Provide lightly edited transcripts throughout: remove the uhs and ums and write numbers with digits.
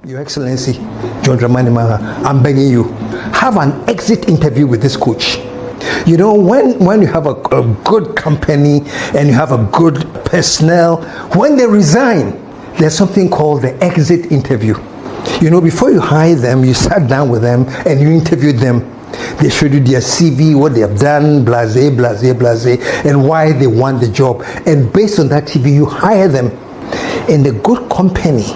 Your Excellency, John Dramani Mahama, I'm begging you, have an exit interview with this coach. You know, when you have a good company and you have a good personnel, when they resign, there's something called the exit interview. You know, before you hire them, you sat down with them and you interviewed them. They showed you their CV, what they have done, blase, and why they want the job. And based on that CV, you hire them in the good company.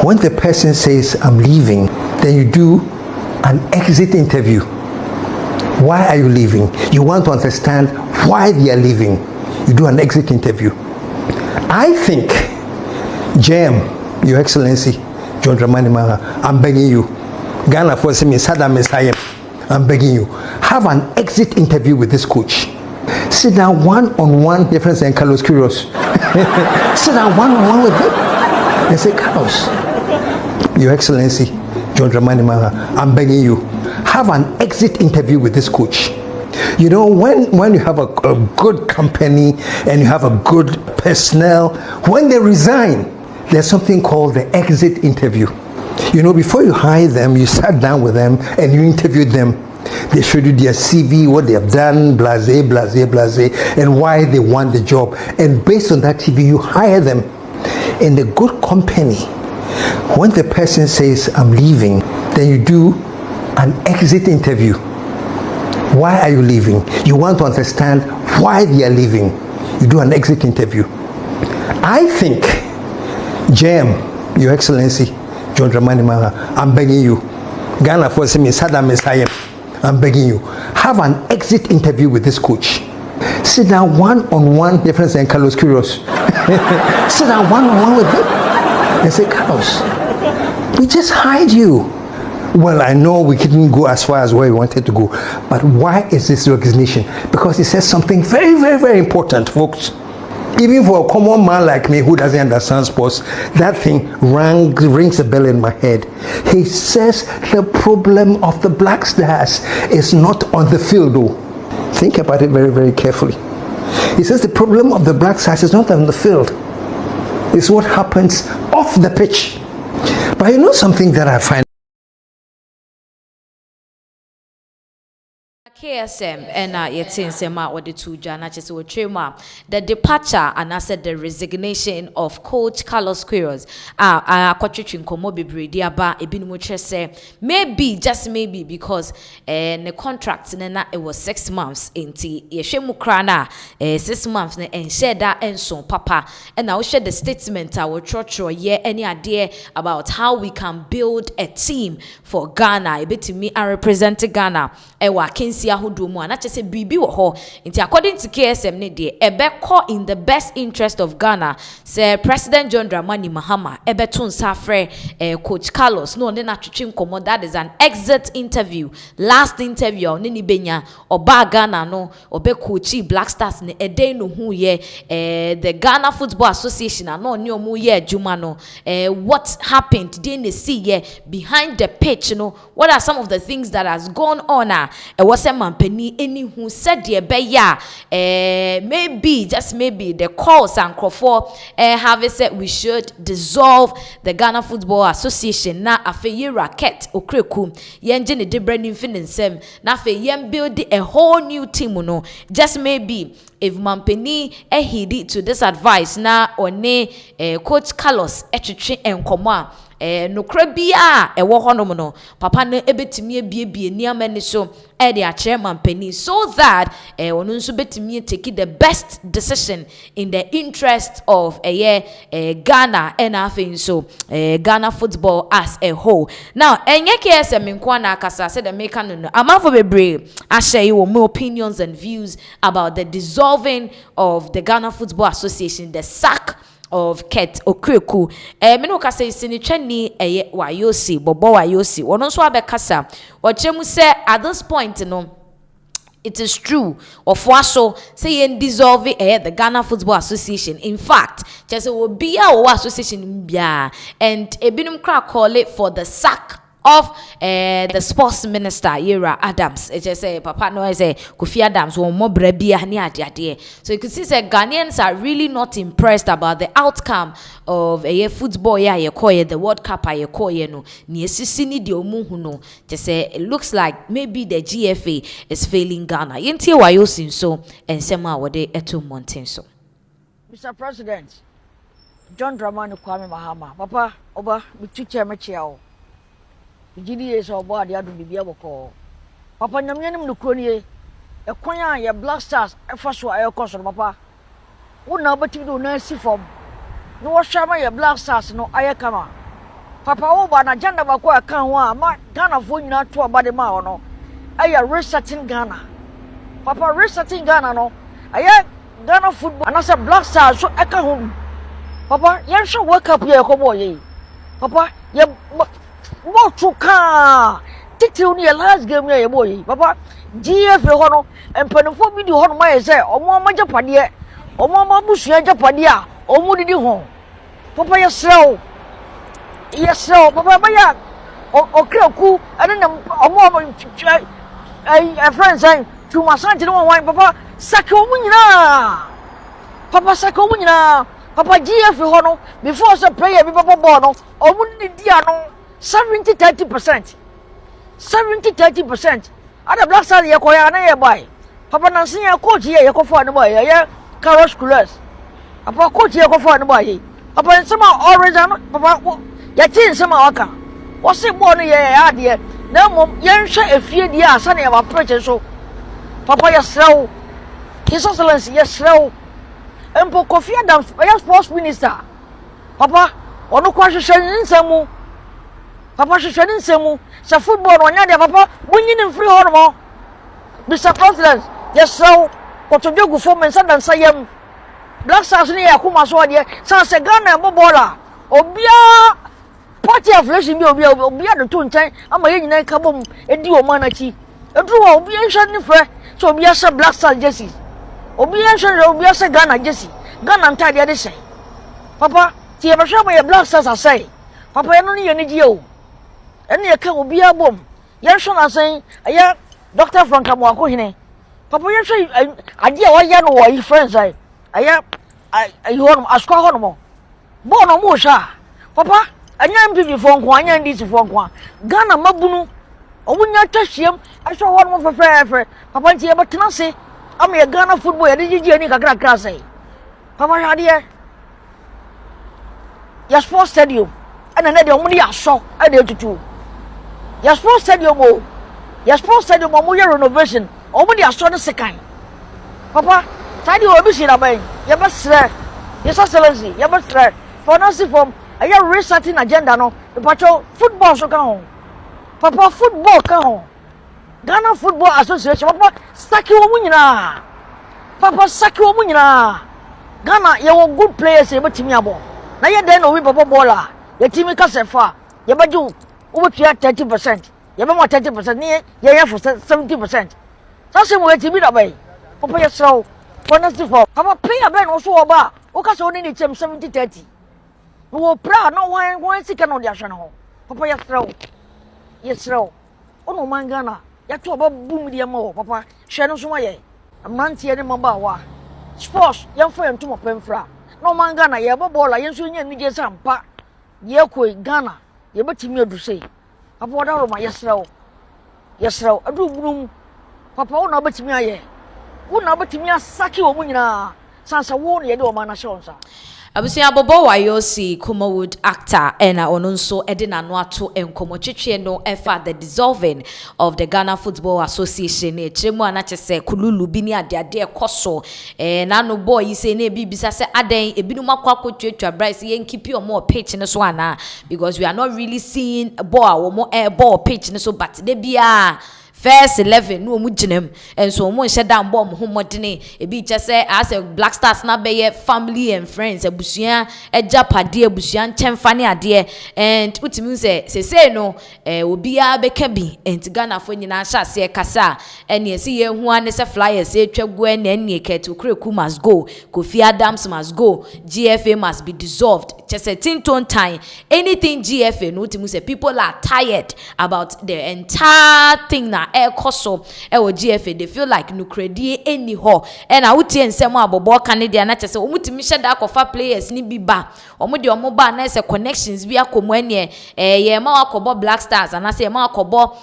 When the person says, I'm leaving, then you do an exit interview. Why are you leaving? You want to understand why they are leaving. You do an exit interview. I think, Your Excellency, John Dramani Mahama, I'm begging you. Ghana for me, Saddam Messiah. I'm begging you. Have an exit interview with this coach. Sit down one-on-one, difference in Carlos Curios. Sit down one-on-one with him. And say, Carlos, Your Excellency, John Dramani Mahama, I'm begging you, have an exit interview with this coach. You know, when you have a good company and you have a good personnel, when they resign, there's something called the exit interview. You know, before you hire them, you sat down with them and you interviewed them. They showed you their CV, what they have done, blase, and why they want the job. And based on that CV, you hire them in the good company. When the person says, I'm leaving, then you do an exit interview. Why are you leaving? You want to understand why they are leaving. You do an exit interview. I think, Your Excellency, John Dramani Mahama, I'm begging you. Ghana for me, Saddam Messiah. I'm begging you. Have an exit interview with this coach. Sit down one-on-one, difference in Carlos Curios. Sit down one-on-one with him and say, Carlos, we just hired you. Well, I know we couldn't go as far as where we wanted to go, but why is this recognition? Because it says something very important, folks. Even for a common man like me who doesn't understand sports, that thing rings a bell in my head. He says the problem of the Black Stars is not on the field, though. Think about it very carefully. He says the problem of the Black Stars is not on the field. It's what happens off the pitch. But you know something that I find KSM and yetin sema wode to jana chese wo twema the departure and I said the resignation of coach Carlos Queiroz akwatwetwe nkomo bebre di aba ebinum kyerese maybe just maybe because the contract na it was 6 months enti yehwemu kra na 6 months na enhye da enso papa and now share the statement our church ye any idea about how we can build a team for Ghana ebetimi and represent Ghana ewa kensi ahodomu ana chese bibi wo ho nti according to KSM ne de ebekọ in the best interest of Ghana say President John Dramani Mahama ebeto nsafre coach Carlos no ne na twetwe nkomo. That is an exit interview, last interview ne ni benya oba Ghana no obe coachi Black Stars ne eden no hu ye the Ghana Football Association no ne omu ye adwuma no what happened dey ne see ye behind the pitch, you know, what are some of the things that has gone on it was a mampeni any who said the beya maybe just maybe the calls and Akuffo have said we should dissolve the Ghana Football Association na afeye racket okreku yenje ne debranding finisem na afeye yem build a whole new team no just maybe if mampeni heed to this advice na one coach Carlos etwetwe enkomo no krabia ewo honom no papa na ebetimi ebiebie niam ni so the chairman penny so that onu nso betimi take the best decision in the interest of Ghana and afin so Ghana football as a whole. Now enye KSM nkwa na akasa said the make no amafo bebre ahye you more opinions and views about the dissolving of the Ghana Football Association, the sack of Ket Okreku. Meno kasa isini twani wayosi bobo wayosi wono so abekasa ochemu say at this point no it is true of waso say yen dissolve the Ghana Football Association. In fact just will be our association bia and ebinum kra call it for the sack of the sports minister Yera Adams. It just say Papa no I say Kofi Adams won more brebia ni ade. So you can see say Ghanaians are really not impressed about the outcome of a football the World Cup no ni esisi ni de omu hu no. Just say it looks like maybe the GFA is failing Ghana. Yenti wa yo sin so ensema wode eto mountain so. Mr. President, John Dramani Kwame Mahama, Papa, Oba, Bichuche Mechiao. Gidi is our body, I do be able to call. Papa, Namian Lucronie, a quanya, your Black Stars, a first one, I cost Papa. What now but you do nurse from? No Shama, your Black Stars, no Ayakama. Papa, Oba, and agenda Bakwa can't want, Ghana for not to a body no. I are restarting Ghana. Papa, restarting Ghana, no. I Ghana football, and I said Black Stars, so I come home. Papa, you should wake up here, come on, Papa, you what to car? Take you near last game, your boy, Papa. GF Hono and Penafo video on my say, or Mamma Japadia, or Mamma Bushia Japadia, or Moody home. Papa, yes, so. Yes, so, Papa, or Kroku, I don't know, a friend saying, to my son, to know why, Papa, Sakomina. Papa Sakomina. Papa GF Hono, before the player, Papa Bono, or wouldn't Diano 70-30%. 70-30%. Other Black Star Yakoya by Papa Nancy, coach here, you go for the boy, yeah, Carlos Coolers. Papa coach here, go for the boy. Papa somehow always, Papa, Yatin Samawaka. What's it born here, dear? No, young share a few years, son of a preacher, so Papa, yes, slow. His Excellency, yes, slow. Empo Kofi Adams, I sports minister. Papa, ono kwa shishani nsemu. Papa shishani nsemu. Sa football wanyade papa, bunyi ni free hormo. Mr. President, yes so, kotojo gufo mensa dansa yem. Black Stars ni yakuma so ade. Sa se Ghana bobola. Obia party affiliation bi obia de to nchen ama ye nyina ka bom edi o manachi. Edru wa obia nhwa ni frɛ. So obia se Black Stars jersey. Obi answer obi say Ghana Jesse. Ghana ntade de say. Papa, ti e behwe my Black Stars asay. Papa eno ne yeni die o. Eno ye ka obi abom. Ye hwe na say aya Dr. Frank Akuffo. Papa ye hwe ade a waya no wo friends ay. Aya ayi hono askwa hono mo. Bo no mo sha. Papa, anya MPP fo nko anya ndisi fo nko. Ghana mabunu. Omunya twahiem ahwe hono mo fefefe. Papa nti e betena se I'm a Ghana football, I did you any say. Papa, Hadia, your sports stadium, and another only I saw, I did to do. Your sports stadium, your sports stadium, renovation, only I saw the second. Papa, tidy your vision away, you must say, Yes, Excellency, you must say, for nothing from a young restarting agenda, no, the patrol football so come home. Papa, football come home. Ghana Football Association, Papa, Saki Womunina. Papa, Saki Womunina. Ghana, you are good players, you bet me abo. Now you then we Papa Bola. Your team is far. You bet you over 30%. You bet more 30%. You have for 70%. That's the way to be that way. Papa, yes, so. For next for Papa, pay a ben also about. Because only need 70-30. We will proud, no one second on the channel. Papa, yes, so. Yes, so. Oh no, man, Ghana. Ya to ba boom dia mo papa hwe no so maye amrantie ne mba wa sports ya fa yam to mo pemfra no man Ghana ye bo bola ye so nya nige sampa ye koi Ghana ye betimi adusei papa oda ro ma yesrew adu burum papa wo na betimi aye wo na betimi asaki wo mu nyina sansa wo ne ye de o ma na hye onsa Abusia Bobo Wayosi Kumawood actor ena onunso edina no ato enkomo twetwe no efa the dissolving of the Ghana Football Association echemu anachese kululu bi ni ade ekoso na no boy yi se na ebibisa se aden ebinu makwa twetwa Bryce yen keep your more pitch ne so ana because we are not really seeing ball wo mo air ball pitch ne so but de bia first 11 no mu ginem enso mo nhye da mbom ho modene ebi che say as a Black Stars na be family and friends abusua ejapade abusua nchemfa ne ade and utimi say no obi a beka bi enti Ghana fo nyina sha se kasa ene esi ye hu ane se flyers etwagu ene ene ketu Kreku must go, Kofi Adams must go, GFA must be dissolved. Just a tinton time. Anything GFA, no to say people are tired about the entire thing na air koso GFA. They feel like no credit any ho. And I would say and some about Canadian na say omutimi sheda kofa players ni biba. Omudi omoba na say connections bi akomwenye ye ma akobo Black Stars and I say ma akobo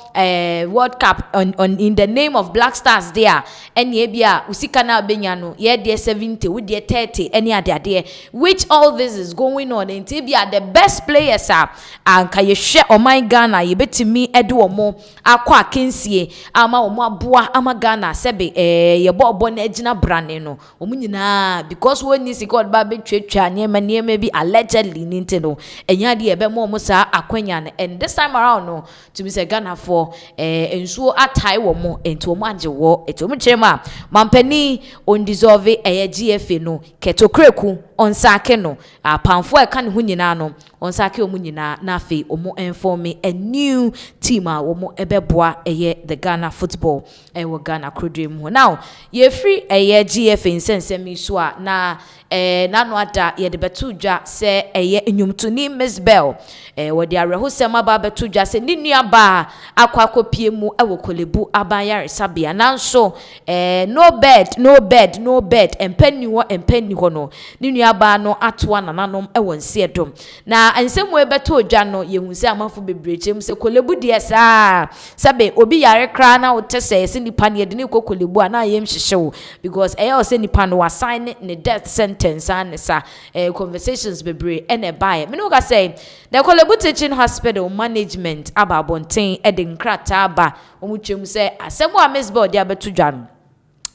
World Cup on in the name of Black Stars there. And ye bia usika na benyano ye de 70 we de 30 any ade which all this is going on. Until be the best players are and can you share on my Ghana you bet me edu omo akwa akensie ama omo aboa ama Ghana sebe ye bo na ejina brane no omo nyina because when you see God ba betwetwa niema bi allegedly nintendo enya de ebe mo sa akwanya and this time around no to be say Ghana for ensuo atai wo mo enti omo age wo eti omo chema mampani on dissolve GFA no keto Kreku on sake no apamfo eka ne ho nyina no on sake omu nyina na afi omo informe a new team a omo ebeboa the Ghana football wo Ghana krodrem ho now ye free GFA insensemi so a na nano ada ye de betu dwa se enyumtoni Miss Bell wo de arehosem aba betu dwa se ni nuaba akwa kopie mu wo kolebu abanyare sabia nanso no bed empanni ho no ni nuaba no atoa nananom wo nse dom na ansem we betu dwa no ye hu se amafo bebrechem se kolebu de saa sabe obi yare kra na wo tese se nipa ne de ne kolebu ana yem hyehyew because o se nipa no assign ne death sentence and conversations bebre ene buy me no ga say the Kolebu Teaching Hospital management aba bonten edin krata aba omutwem say asemo a Miss Bell dia betu dwan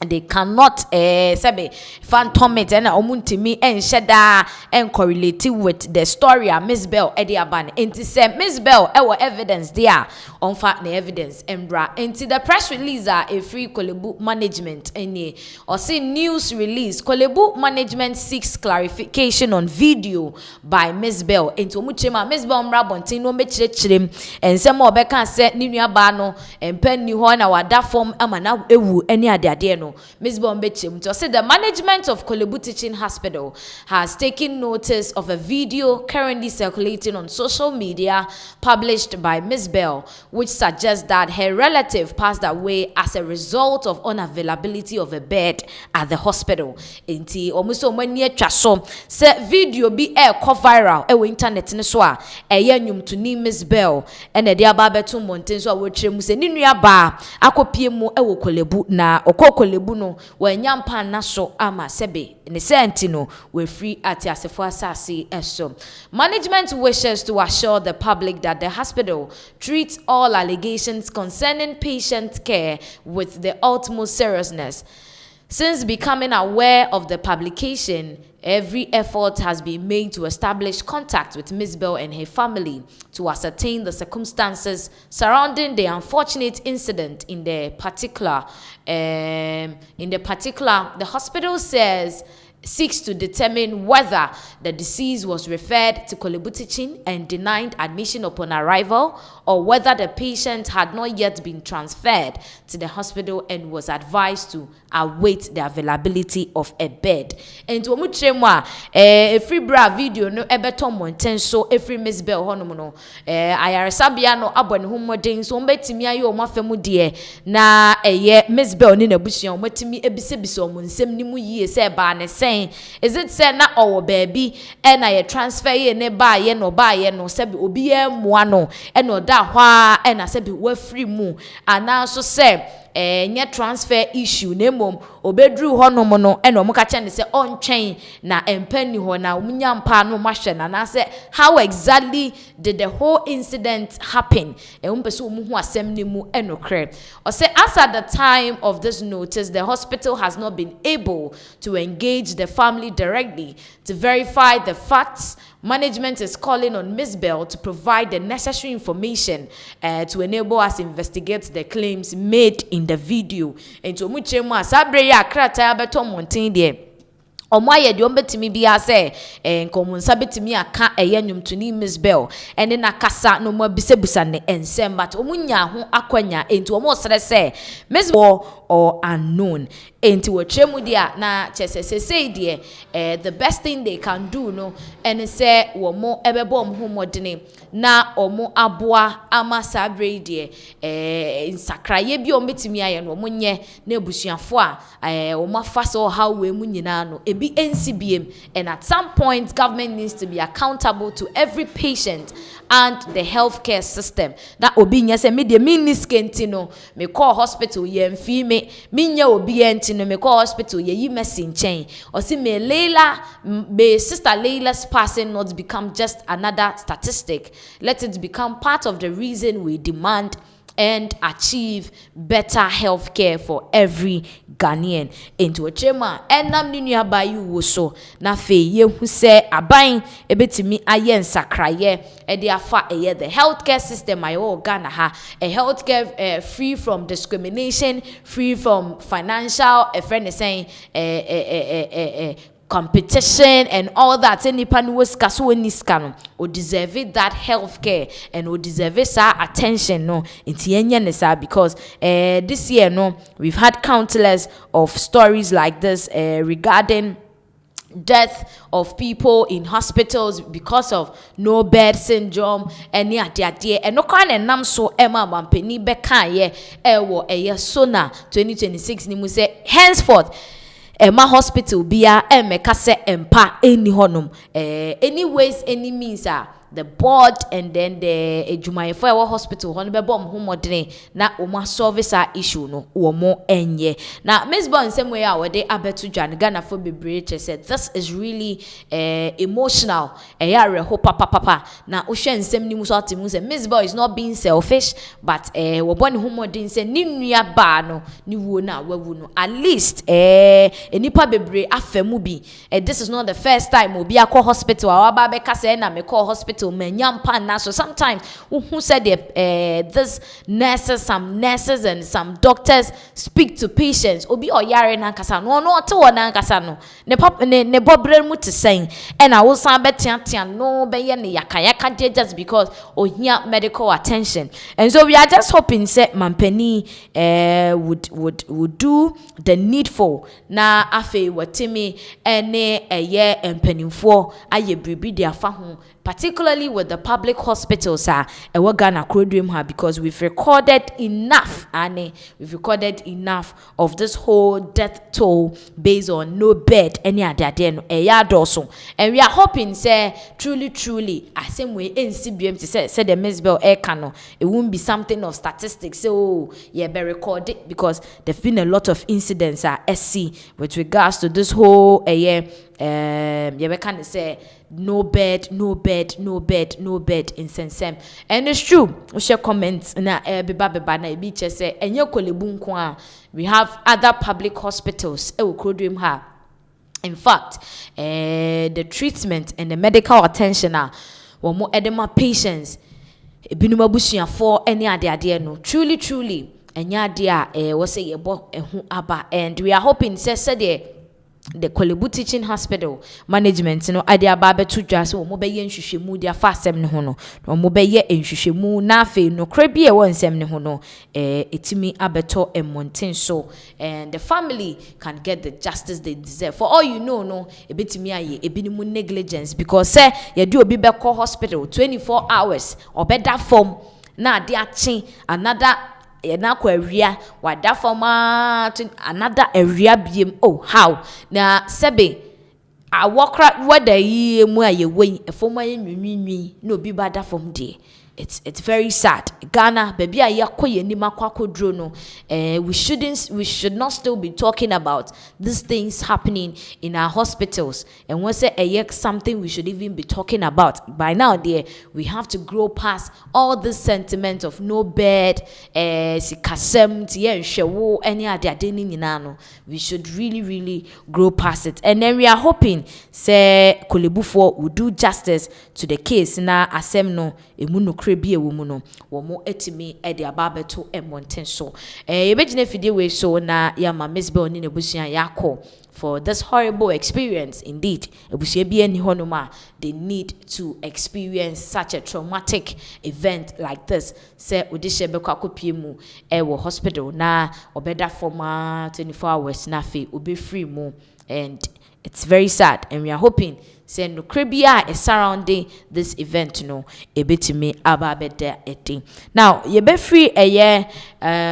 they cannot sabe phantom it and omuntimi ensheda and correlate with the story of Miss Bell edi aban enti say Miss Bell evidence there on fact the evidence embra enti the press release a free Kolebu management any or say news release Kolebu management seeks clarification on video by Miss Bell enti omuchema Miss Bell mra bontin no mechirechirem ensem obeka say ni nuaba no empanni ho na wada form amana ewu eni ade no Miss Bombechim to say the management of Kolebu Teaching Hospital has taken notice of a video currently circulating on social media published by Miss Bell, which suggests that her relative passed away as a result of unavailability of a bed at the hospital. Inti omuso manye twaso se video bi ko viral e internet ne so a nnwum to ni Miss Bell and the aba beto monten so a wo kyeremu se ni nua ba akopie mu e wo Kolebu na Kolebu no wanyampa na so ama sebe ne senti no we free ati asefo asase eso. Management wishes to assure the public that the hospital treats all allegations concerning patient care with the utmost seriousness. Since becoming aware of the publication, every effort has been made to establish contact with Miss Bell and her family to ascertain the circumstances surrounding the unfortunate incident. In the particular, the hospital seeks to determine whether the deceased was referred to Kolebu Teaching and denied admission upon arrival, or whether the patient had not yet been transferred to the hospital and was advised to await the availability of a bed. And to omutremwa free bra video no ebeto monten so every Miss Bell hono no ayaresabia no abone homoden so mbetimi ayo omafemu de na Miss Bell ni nabusia omatimi ebisebisa omonsem ni mu yie se ba ne sen is it say na owo baby e na ye transfer ye ne ba ye no sebi obi ye moa no e no da hwa e na sebi wa free mu ana so say nye transfer issue na mom obedru ho no mo no e no mo ka che ne se ontwen na empani ho na omunya mpa no mahwe na say how exactly did the whole incident happen e umpese omu hu asem ni mu enokre or say as at the time of this notice the hospital has not been able to engage the family directly to verify the facts. Management is calling on Ms. Bell to provide the necessary information to enable us investigate the claims made in the video. And to muchemu asabre ya krata beto montin die. Omoye de ombetimi bia se nkomunsa betimi aka nnwomtoni Miss Bell ene na kasa no mo bisebusa ne ensem but omunya ho akwanya enti omo sere se Miss Bell or unknown enti wotremu dia na chesesese die the best thing they can do no ene se wo mo ebebo ho modene na omo aboa ama sabre die nsakraye bi ombetimi aye no omonye na ebusuafo a omo afaso how we mu nyina no NCBM, and at some point government needs to be accountable to every patient and the healthcare system. That obi nya se me de miniskentino me call hospital ye mfi me nya obi entino me call hospital ye yi mesin chen or see me Leila me sister Leila's passing not become just another statistic. Let it become part of the reason we demand and achieve better health care for every Ghanaian. Into a chema and nam ninu abayu woso na fe ye hu se aban ebetimi ayen sakraye e de afa eye the healthcare system ayo Ghana ha a healthcare free from discrimination, free from financial friend is saying competition and all that. Any pan was kaso niskano or deserve that healthcare and or deserve attention no nsa because this year no we've had countless of stories like this regarding death of people in hospitals because of no bed syndrome and no kind of nam so Emma Mampeni beka ye ewo sona 2026 ni mu say henceforth Emma hospital bia emeka se empa eni honum anyways any means the board and then the Jumayefo Ewa hospital hon be bom ho modene na omo service issue no omo enye na Miss Bell same way we dey abetu Jan Ghana for bebre said this is really emotional ho papa na ohwe nsem ni mu so atemu say Miss Bell is not being selfish but we born ho modene say ni nua ba no ni wuo na wawu no at least enipa bebre afemu bi this is not the first time obi akọ hospital aba be ka say na me call hospital so sometimes who said this some nurses and some doctors speak to patients obi oyare na nkasa no to na nkasa no ne bobre mu te saying and I will san betia no be ye ne yakayaka just because ohia medical attention and so we are just hoping say Mampeni would do the needful na afi watimi ene eye empanimfo aye bribi dia fa ho particularly with the public hospitals we're gonna dream her because we've recorded enough of this whole death toll based on no bed any other day also and we are hoping say truly I same way NCBM to say the Miss Bell no it won't be something of statistics so yeah be recorded because there've been a lot of incidents SC with regards to this whole we can say no bed in sensem and it's true we share comments na beba na ebi che say enye kolebu nko a we have other public hospitals we could dream her. In fact the treatment and the medical attention are more edema patients ebinuma busuafo any ade no truly enya ade we say yebo ehu aba and we are hoping say the Kolebu Teaching Hospital management no ade aba betu dwa se wo be ye nhwehwemu dia fa asem ne ho no wo be ye nhwehwemu na afi no krabie wo nsem ne ho no etimi abeto emonten so and the family can get the justice they deserve for all you know no ebetimi aye ebinimu negligence because say ye do obi be call hospital 24 hours obeda form na ade achi another na kwa area wada forma another area biem oh how na sebe awokra wada yi mu aye we forma ye nwinwi no bi bada form de it's very sad. Ghana baby a yakoye ni makwakodro no we should not still be talking about these things happening in our hospitals, and when say something we should even be talking about by now. There we have to grow past all this sentiment of no bed sikasem tie nhwewo any ade ni nyina no. We should really grow past it, and then we are hoping say Kolebufo will do justice to the case na asem no emu no krebi ewo mu no wo mo etimi e de ababeto emonten so yebegine fidie we so na yama Miss Bell ni nebusuan yakọ for this horrible experience. Indeed, ebusuan bi ani honoma, they need to experience such a traumatic event like this. Say odishe be kwakopie mu wo hospital na obeda for 24 hours na fe obe free mu, and it's very sad, and we are hoping say no kribia is surrounding this event no ebetimi ababeda etin. Now ye be free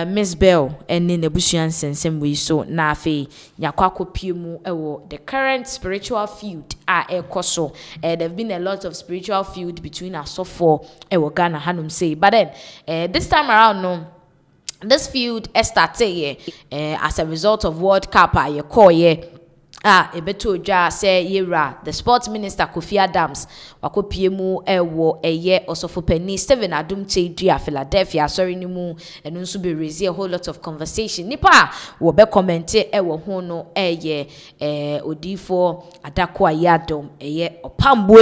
Miss Bell and in nebusuan sensem we so na afi yakwakopie mu ewo the current spiritual feud ekoso. There've been a lot of spiritual feud between Asofo ewo Ghana hanum say, but then this time around no, this feud started as a result of World Cup ye call ye ebeto dwa say yera the sports minister Kofi Adams wakopie mu ewo osofopani Stephen Adum Chedua Philadelphia sorry ni mu eno nso be raise a whole lot of conversation nipa wo be comment ewo ho no odifo adako ayadom opambo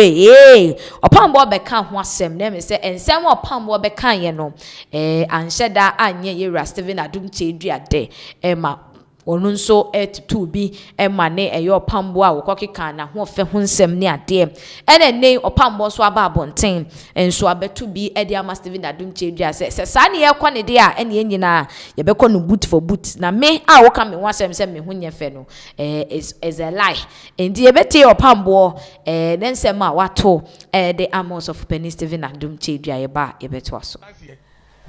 opambo be kan ho asem na me say ensem opambo be kan ye no anhyeda anye yera Stephen Adum Chedua de ma onu nso to bi emane opambo a wokokeka na ho fe ho nsem ne ade ene opambo so aba abonten enso abeto bi ede ama Stephen Adum Chedua se sa ne ye kwa ne de a ene nyina ye be no boot for boot na me a woka me wasem se me ho nye fe no is a lie endi ye bete opambo den nsem a wato the amos of Penny Stephen Adum Chedua ye ba ye beto aso.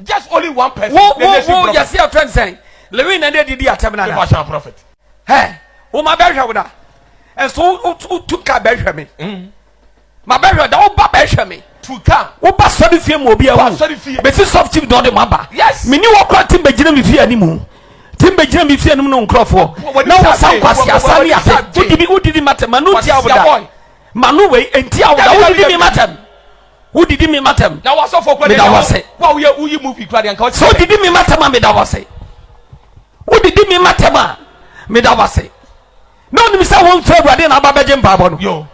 Just only one person. Who you see a friend saying Lewin and they did the Fashion prophet. Hey, who my better with that? And so who took a better me? My better, the old better me. To come. Who pass sorry fear will be a sorry fear. But this soft chip don't remember. Yes. Me knew what Tim Benjamin me fear anymore. Tim Benjamin me fear no Crawford. Now some Quasia Sally. Who did matter? Manu Tia Manu way and Tia who did matter? Who did me matter? Now what's up for what I was say? Wow, you movie Claudian Coach. So did me matter, Mamma Davase? Who did me matter, ma? Me Davase. No, me say one third radin ababajim babon. Yo.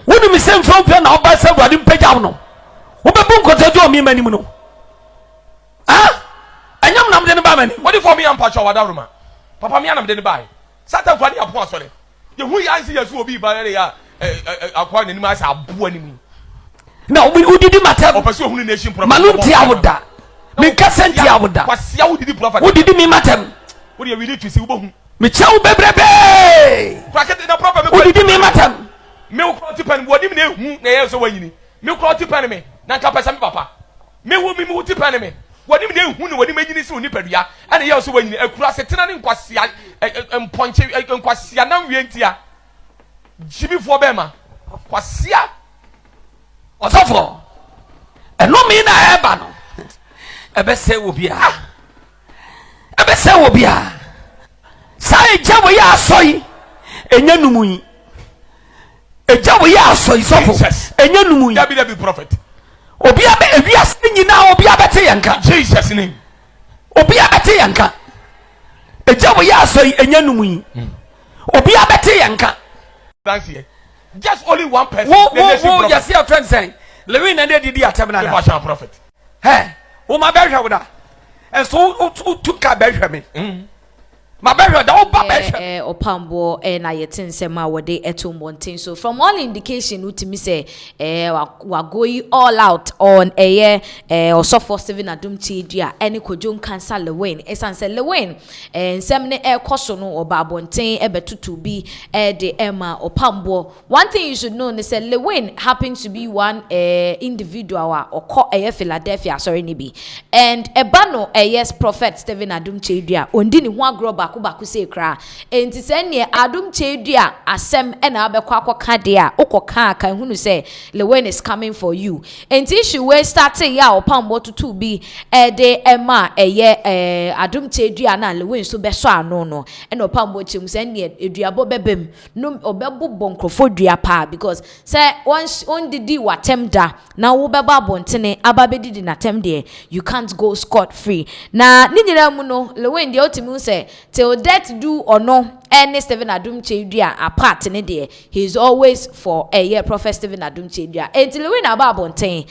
Who do me send from pen or by several radin pejano? Who be boom cotajo me many muno? Ah? I am not the bamani. What if for me and Pacho Wadaruma? Papa me and didn't buy. Satan for the apostle. You who answer yes will be by acquiring in my buoni. No, we did matter. Or nation Manu Tiawoda. Me Cassan Tiawoda. What's how did the prophet? Who did me matter? What do you need to see? Me chow bebrebe. Bracket in a proper. Who did me matter? Milk tipan, what do you mean? Yes, when you milk tipan me. Nanka papa. Me will be multipan me. What do you mean? Who you made this unipedia? And he also when you cross a tenant in Quasia and Ponche and Quasia Namvientia. Jimmy Fobema. Quasia. Osofo. And no mean I have ebe se wo bia. Ebe se wo bia. Sai jawo ya asoi. Enya numu. Ejawo ya asoi sofo. Enya numu. That be prophet. Obi abe ewiase nyina obi abete yanka. Jesus name. Obi abete yanka. Ejawo ya asoi enya numu. Obi abete yanka. Thanks here. Just only one person. Who you see a friend saying Lewin and they did the Fashion prophet. Hey, who my better with that? And so who took a better me? My better, the old better. Opambo and I attend sema wade eto montin. So from all indication, utimi say we're going all out on or so for Stephen Adum Chedua any kojon cancer Lewin. Esan say Lewin and semne kosono or babontin ebetutu be de Emma Opambo. One thing you should know is that Lewin happens to be one individual or call Philadelphia sorry nibi and ebano yes prophet Stephen Adum Chedua ondini one groba baako say kra enti se ne adom chedua asem e na abekwa akoka de a ukoka kan hunu say Lewin is coming for you enti issue we start ya opambo tutu bi de ema eye adom chedua na Lewin so beso ano no e na opambo chim se ne eduabo bebem no obebo bonkrofo dua pa because say on didi watem da na wo beba abontene ababedidi na tem de you can't go scot free na ni nyina mu no Lewin de otimu say till death do or no any Stephen Adum Chedua apart ne de he's always for Prophet Stephen Adum Chedua enti Lewin ababonten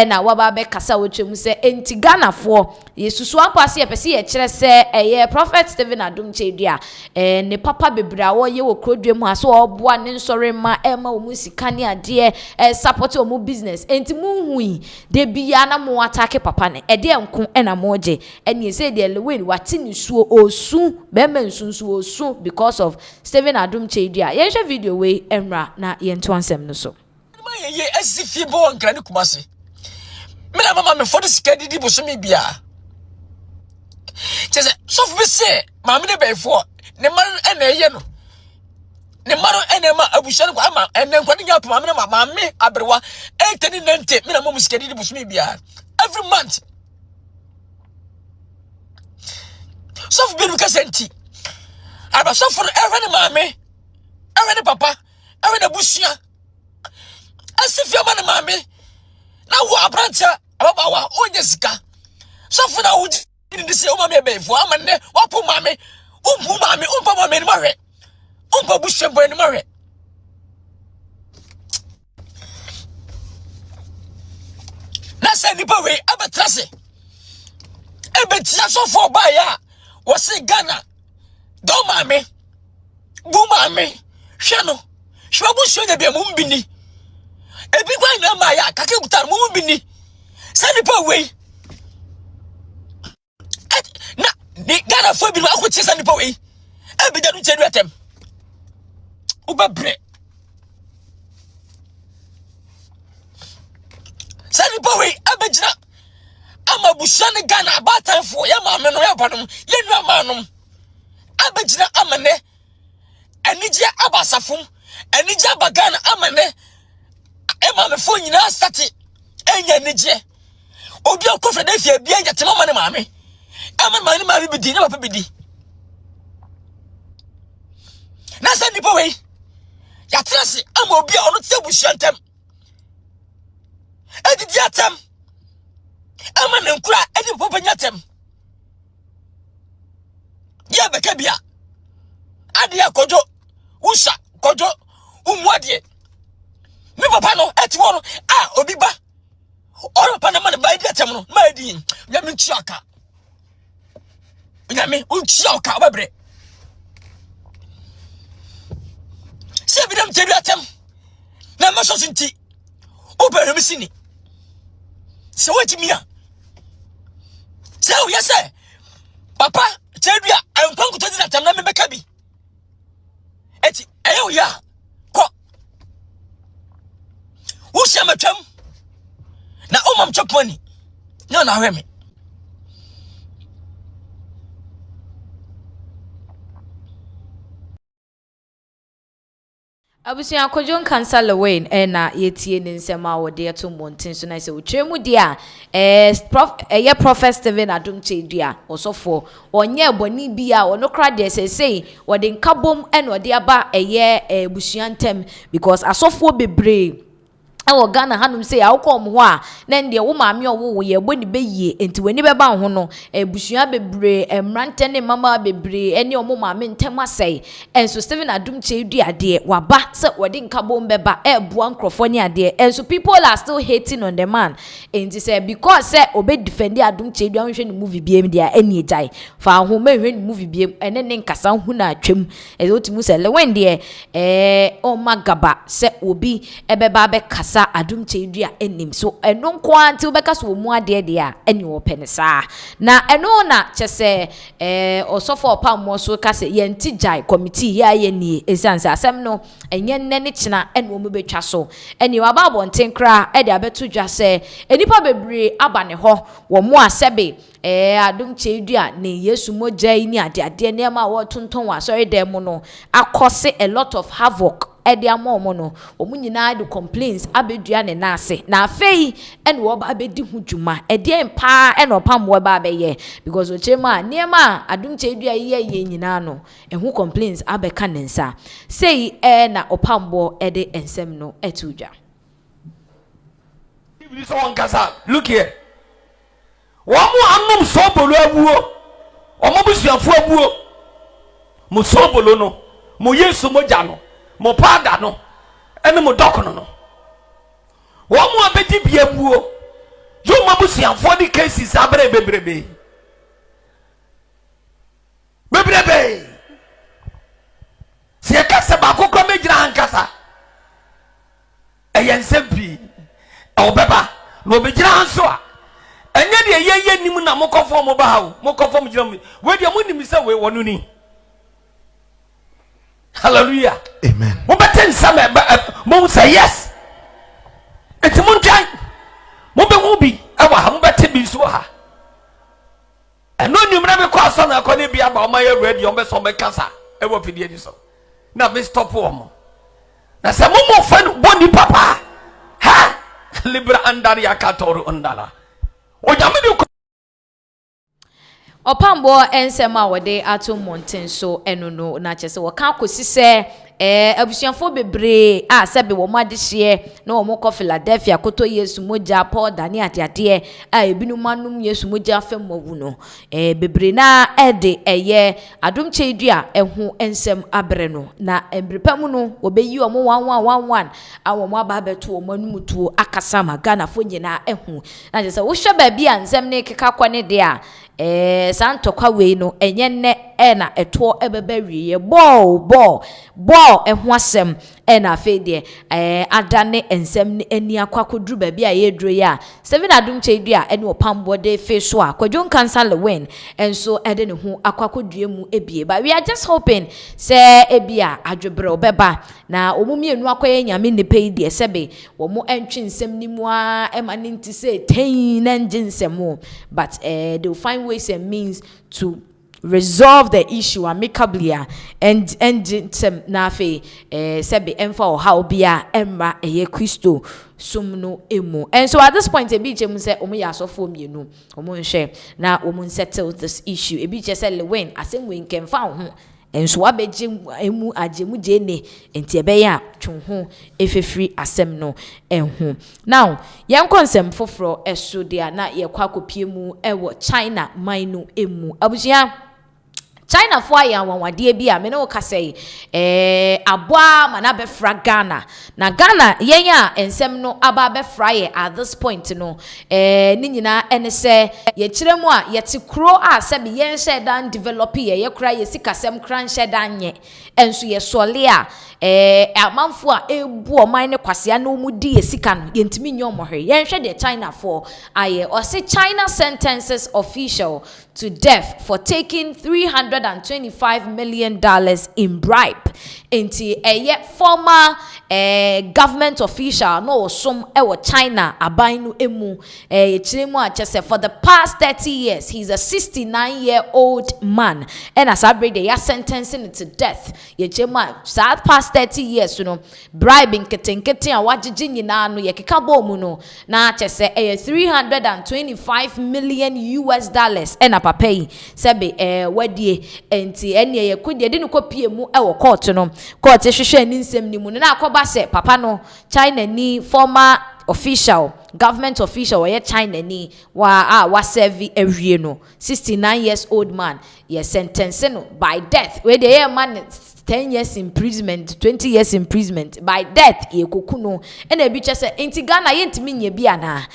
na waba be kasa wotwemu say enti Ghana for yesusu akwase ye pese ye kire say Prophet Stephen Adum Chedua ne papa bebra wo ye wo krodwem aso oboa ne nsore ma ema wo musika ne ade support wo business enti mu hui de bia na mo attack papa ne de enko na mo je eni say de Lewin wati ni suo osu be men sunsu osu because of Stephen Adum Chedua yenhwe video we emra na yento ansem no so ye asifie bo nkra ne kumase me na mama me for the skedi di bosomi bia chese so fu be say mama de be for ne man na ye no ne maro ene ma abushane ko ama ene nkwani nya to mama me abrewa 890 me na mama skedi di bosomi bia every month so fu be no kasenti aba so for every mama every papa every bushia asifia ma na mama na wo abranta aba wa onye sika so for na wo di se o mama be fo ama ne wo po mama umbu mama umpa mama ni mahwe umpa bushia boy ni mahwe na se ni pa we abatrase ebetia so for ba ya wo se Ghana do mame bu mame hweno hwabu hwenya bia mum bini ebi kwa na ma ya kake gutar mum bini sani pa we na ni Ghana fo bi no akoche sani pa we ebi da no chedu atem ubabre sani pa we abejira ama bushane Ghana abatan fo ya mame no ya banom ye nu amanum abejina amane enije abasafum enije abagana amane emame fo nyina stati enya enije obi akofre da fie bia nya tema mane mame amane mame bidi na papa bidi na se nipo we ya trase ama obi a ono te bushantem edidi atem amane nkura edi papa nyatem ya bekabia ade akojo usha kojo umwadie mi papa no eti wono obi ba oro pa na man ba edi atem no ma edi nyame nchiaka nyame unchiaka babre se bi dem tedu atem na ma so sinti oba mi sini se wati mia se o yese papa Chedua enkonku to dina tamna mebeka bi eti eyo ya ko wo se matwam na omam choponi na hwe me Abusia kojon cancer Lewin na yetie ne nsema wo de to monten so na se otwemu dia Prophet Stephen Adum Chedua osofo onye boni bia ono kra de sesei wo de nkabom na wo de aba busuantem because asofo bebre ewo Ghana hanum say awkom ho a na ndie wo maame owo ye boni beyie enti wani beba ho no busua bebre emrante ne mama bebre ene omo maame ntem asai enso Stephen Adum Chedua de waba se wodi nkabom beba bua nkrofo ne ade enso people are still hating on the man enti say because say obe defend Adum Chedua hwe ne movie biem dia eni ejai fa ho ma hwe ne movie biem ene ne nkasa hu na atwem otimu se Lewin de o magaba se obi ebeba be kasa ankasa adom chedua enim so eno nko anti obeka so mu ade de a eni wo pene saa na eno na chese osofo opammo so ka se yenti jai committee ya ye ni esanse asem no enye nne ne kina ene wo betwa so eni wa ba bonten kra e de abeto dwa se enipa bebre aba ne ho wo mu asebe adom chedua ne Yesu moja ni ade ne ma wo tonton wa sorry dem no akose a lot of havoc edi amomo no omunyina do complaints abedua ne nase na afei ene wo ba abedi hu dwuma edi empa ene opam wo ba abeye because ochema niema adom chedua ye nyina no ehu complaints abeka ne nsa sei na opambo ede ensem no etudwa look here womu anum sobolo awuo omo busuafo awuo mo sobolo no mo Yesu moja no mo pada no ene mo dokono no womu abedi bia awuo yo mo busuafo di cases abre bebrebe se kase ba kokko mejira hankasa eyensempi obeba no mejira hanso a enye de ye nim na mokofo mo ba ha mokofo mo jira mo we de mo nim se we wonu ni hallelujah amen mo beten some mo say yes eti mo ntwan mo be hu bi awa ha mo bete bi so ha eno nim na be kwa so na ko ne bi aba o ma ye ready o be so be kasa e wo fidie di so na be stop wo mo na se mo mo fa boni papa ha libra andari akatoru ondala opambo ensem a wode ato monten so eno no na chese wo ka kosi se abusuafo bebre a sebe wo madehye na wo mokọ Philadelphia koto Yesu moja Paul Dani ade a ebinu manum Yesu moja famwu no bebre na ede eye adom chedua eho ensem abre no na embrepam no wo beyi omo 1111 awo mo aba beto wo manum tuo akasa magana fo nyina eho na chese wo hwe ba bia nsem ne keka kwane de a santokwa we no enye ne na eto ebeba wiye ball eho asem na afi de adane ensem ne ani akwakodru ba bia ye duro ya 7 adom chedua ene opambo de fe so a kwadwon cancel win enso ede ne ho akwakodue mu ebie but we are just hoping say ebia adwebre obeba na omumienu akoye nyame ne pei de sebe wo mo entwe nsem ni mu a emane nti say ten na njinsem but they will find ways and means to resolve the issue amicably and na fe sebe emfa o how bia emra eye Kristo sumno emu and so at this point e bi jem say omo ya asofo mienu omo nhwe na omo settle this issue e bi je say Lewin asem we nkemfa ho enso abeje emu agemu jene enti ebe ya twonho efefiri asem no enho now yen konsem foforo eso dia na ye kwa kopie mu ewo China manu emu abusia China for ya wanwade bi a me ne wo ka sei aboa mana be fra Ghana na Ghana yen ya ensem no aba be fra ye at this point no ni nyina ene se ye kiremu a ye ti kro a se be yen shedan develop ye kra ye sikasem kran shedan nye enso ye sole a amanfo a ebu o man ne kwasea na omudi ye sika no yentimi nyom hwe yen hwe de China for aye or say China sentences official to death for taking $325 million in bribe. Inti former government official no some China abainu emu for the past 30 years he's a 69-year-old man and as they are sentencing to death sad past 30 years bribing ketenkete a wajiji nyina no yekeka bomu no na chese 325 million US dollars and pay sebe wadie enti ene ye kudie de no kopie mu court no court hwehwe ni nsem ni mu na akoba se papa no China ni former official government official where China ni wa serve ewie no 69 years old man ye sentence no by death where the man 10 years imprisonment 20 years imprisonment by death ye kokuno and e bi chese enti Ghana ye ntimi nya bi ana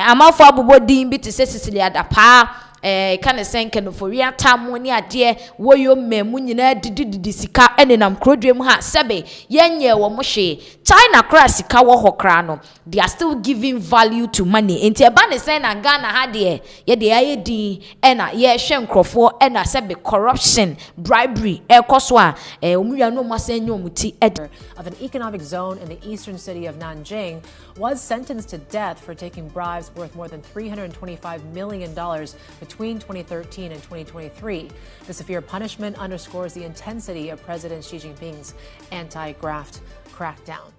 amafo abobodin bi te se Cecilia Dapa kan senke no for real time ni ade woyo memu nyina didi sika ene nam krodwem ha sebe yenye wo mo hwe China crash kawo hokrano, they are still giving value to money. Enti eba ne say na Ghana ha de ye de aye din e na ye hwe nkrofo e na se be corruption, bribery e koso a omua no masenye omuti of an economic zone in the eastern city of Nanjing was sentenced to death for taking bribes worth more than $325 million between 2013 and 2023. The severe punishment underscores the intensity of President Xi Jinping's anti-graft crackdown.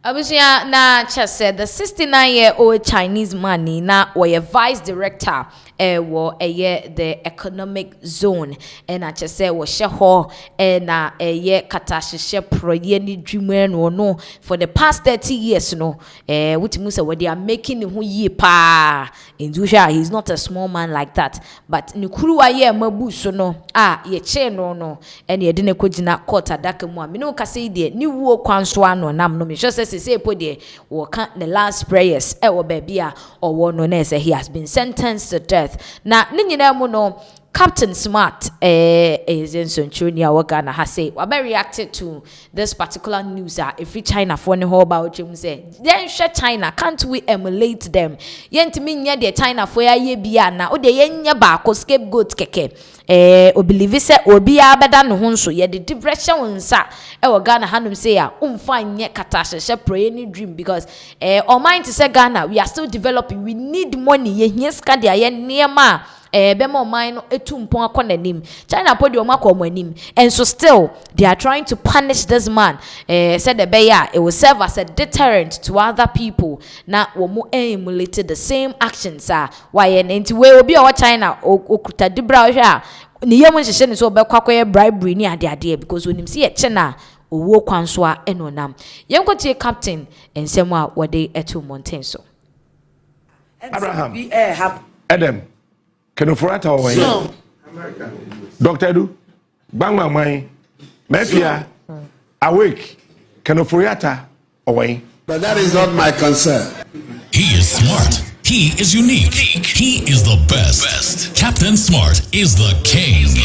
Abusia na chese the 69-year-old Chinese man na was vice director the economic zone and na chese wo sheho na katasheshe proye ni dreamer no for the past 30 years no wutimu say they are making who ye pa indusha. He's not a small man like that, but nikuru aye mabu so no ye che no and ye de ne kogina court adaka mu amino kase de ni wo kwanso ano nam no me just say po de wo kan the last prayers wo baby a owo no na say he has been sentenced to death. Na ni nyina mu no Captain Smart is in Centuria Wagana has say we reacted to this particular news if China for the whole about him say then share China, can't we emulate them? Yent mean ya de China for ye bia na o de yenya ba ko scapegoat keke o believe say obi abeda no ho nso ye de depression nsa e wo Ghana hanum say ya umfa nye katasheshe pray any dream because our mind to say Ghana we are still developing, we need money ye hia ska de aye niema bemo mine etumpon akonanim China podium akomanim, and so still they are trying to punish this man. Said the beya it will serve as a deterrent to other people. Now we emulated the same actions why and we will be our China okuta dibra hwa ni yemu hye ne so be kwakoye bribery ni ade because when him see e China owo kwanso a enonam yenkotie captain ensem a wode etu mountain so Abraham Adam Kenofurata away. Dr. Edu, Bangma Mai, Mafia, awake, Kenofurata away. But that is not my concern. He is smart. He is unique. He is the best. Captain Smart is the king.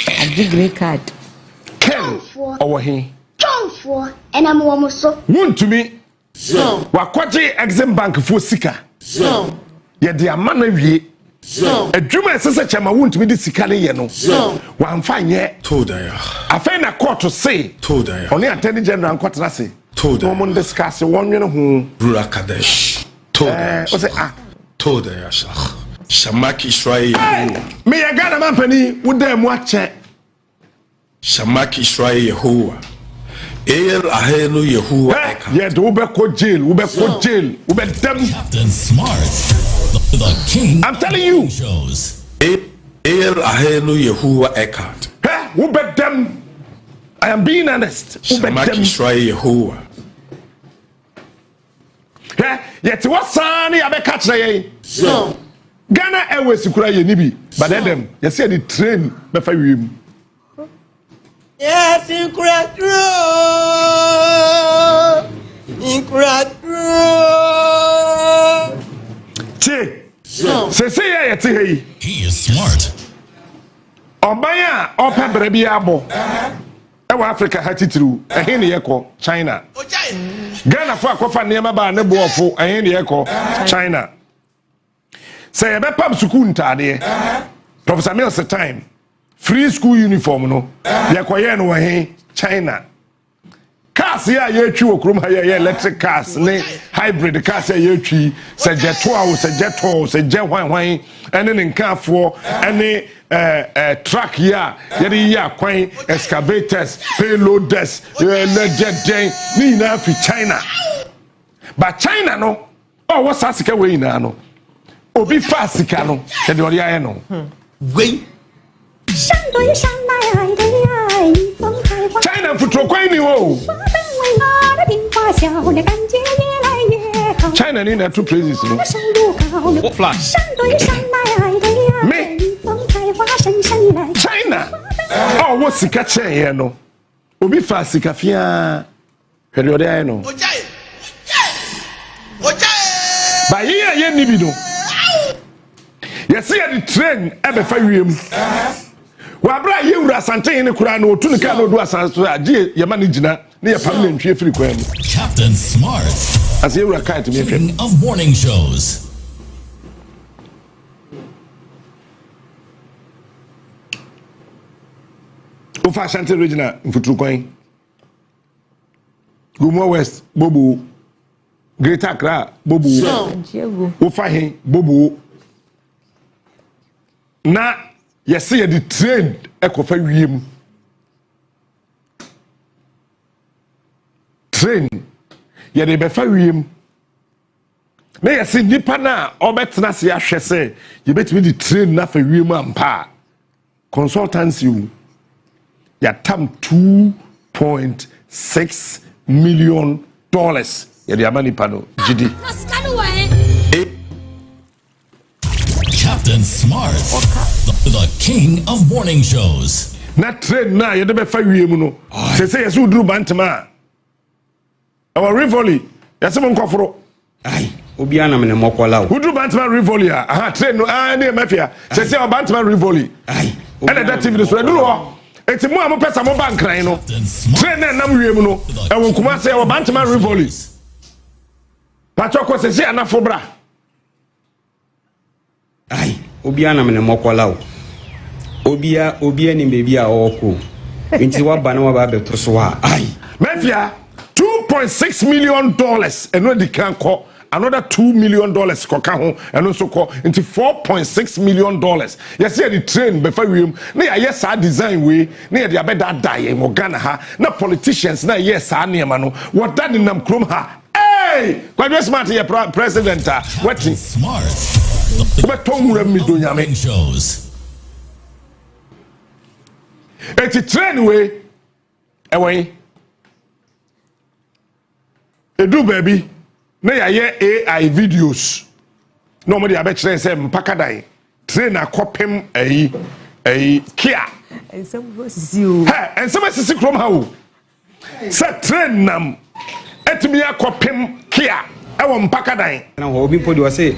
A degree card. Ken, over here. John for, and I'm almost so. Wound to me. So, Wakwati Exim Bank for Sika. So, yet the Amana so a dreamer says a chama won't be the Sikali Yeno. So one fine yet told I find a court to say told I only Attorney General and Quatrasi told I woman discuss 1 year who Rurakadesh told I told I Shamaki Shrai me a Ghana man penny would them watch it Shamaki Shrai Yehovah Ahenu Yehovah yeah the Ubeko jail Ube them Captain Smart. The king. I'm telling you. Shows. Ahenu Yehovah Eckhart. Who bet them? I am being honest. Who bet them? Shrai Yehovah. Yet what son I be catch na so Ghana Airways kura ye nibi. But them you see the train be fa wiem. Yes, in Che, say yet he is smart. Obaya open brebi abo. Ewa Africa hati through a hen yeko China. Ghana for akofa niema ba ne boofo a hen yeko China. Say ebe pam suku ntade. Professor Mills time. Free school uniform no. Yekoye no hen China. Cars here ye twi okrom ha ye electric cars ne hybrid cars here ye twi se jeto a se jeto se je hwan ene ne nkafo ene truck here ye dey here kwan excavators payloaders legend ni na fi China, but China no oh what sasika we na no obi fasika no e de ori aye no we China futuro kwai ni wo China need two places no what flash me China oh what sika chen here no obi fa sika fia period aye no ba ye ni bi no you see the train e be fa wiem wabra ye wura sante ne kura no otu ne ka no do asanso agi ye ma ne gina ne yɛ pam nantwie firi kwan mu. Captain Smart. As you were kind to me. King of morning shows. Ofa Ashanti Regional Mfuturu Kwan. Gumo West Bobo. Greater Accra Bobo. Ofa Hen Bobo. Na yɛsɛ yɛde train ɛkɔfa wiem. Train yɛde bɛfa wiem. Na yɛsɛ nipa na ɔbɛtena se ahwɛ sɛ yɛbɛtumi de train na fa wiem ampa. Consultancy yatam $2.6 million. Yɛde ama nipa no GD. Captain Smart, the king of morning shows. Na train na yɛde bɛfa wiem no. Sɛ yɛsɛ uduru bantama. Our Rivoli, yɛsɛ mo nkɔforo. Ai, obi ana me ne mokola o. Uduru bantama Rivoli a. Aha, train no ne mafia. Sɛ our bantama Rivoli. Ai. Ɛna that TV no so eduru hɔ. Eti mo a mo pesa mo bank kran no. Train na nam wiem no. Ɛwɔ kuma sɛ our bantama Rivoli. Patoko sɛ sɛ anafo bra. Ai, obi ana me ne mokola o. Obi ani baby a ɔkɔ. Nti wa ba na wa ba beto so a. Ai. Mafia $2.6 million eno di kan kɔ. Another $2 million koka ho eno so kɔ into $4.6 million. Yes, the train befa wiem na ya sa design we na ya de abeda die mo Ghana ha na politicians na yes sa niema no what that nam krom ha. Hey, Quite Smart here president what Smart. The shows. It's a train way away. Edu baby. Na ya AI videos. Normally I bet say mpakadai. Train akopem Kia. And some was you. Ha, and some is krom how. Say train nam etimi akopem Kia. Ewo mpakadai. Na ho obi podi wa say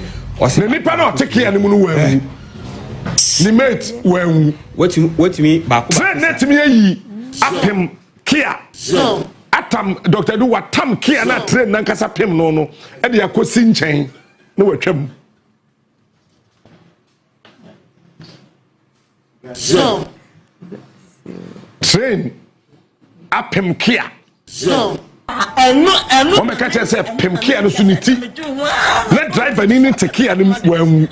ne nipa na take Kia ni mu no wan. Ni mate wan. Wetimi ba ko. Train netimi ayi apem Kia. Atam Dr. Du watam Kia na train na nkasa pem no e de akosi nchen na watwam. Train apem Kia. O me catch say pem Kia no suniti. Let driver ni take Kia ni wan.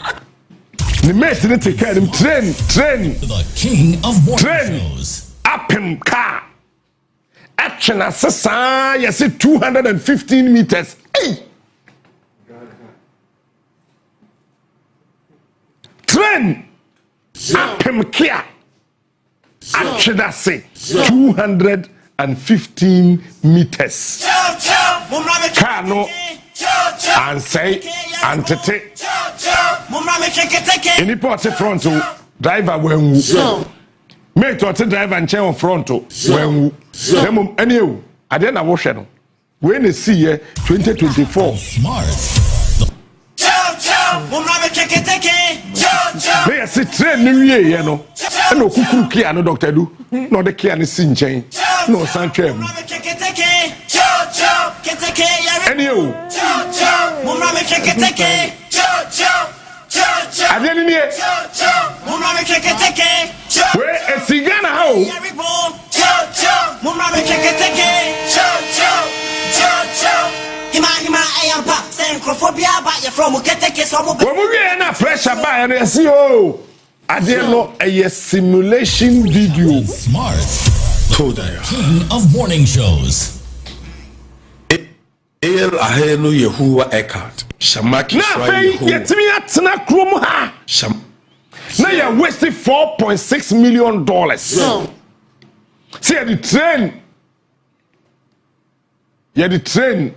Ni mate ni take Kia ni train. The king of morning shows. Apem car. Action assassin, you see 215 meters. Hey! Train! Apem Kia. Action assassin, 215 meters. Car no. And say, and tete. Any part of front driver when mate or driver and chair on front when anyway I didn't wash it. When they see 2024 Smart. they see train new year you know no kuku Kia no Dr. Du no the Kia ni sinchen no sanchem anyway I didn't hear. Where a Sigana how? When we are in a pressure by and see oh, I didn't know a simulation video. Smart. King of morning shows. Ahenu Yehuwa Eckhart. Shamaki Shwai Yehuwa. Now you're wasting $4.6 million. See, the train. Yeah, the train.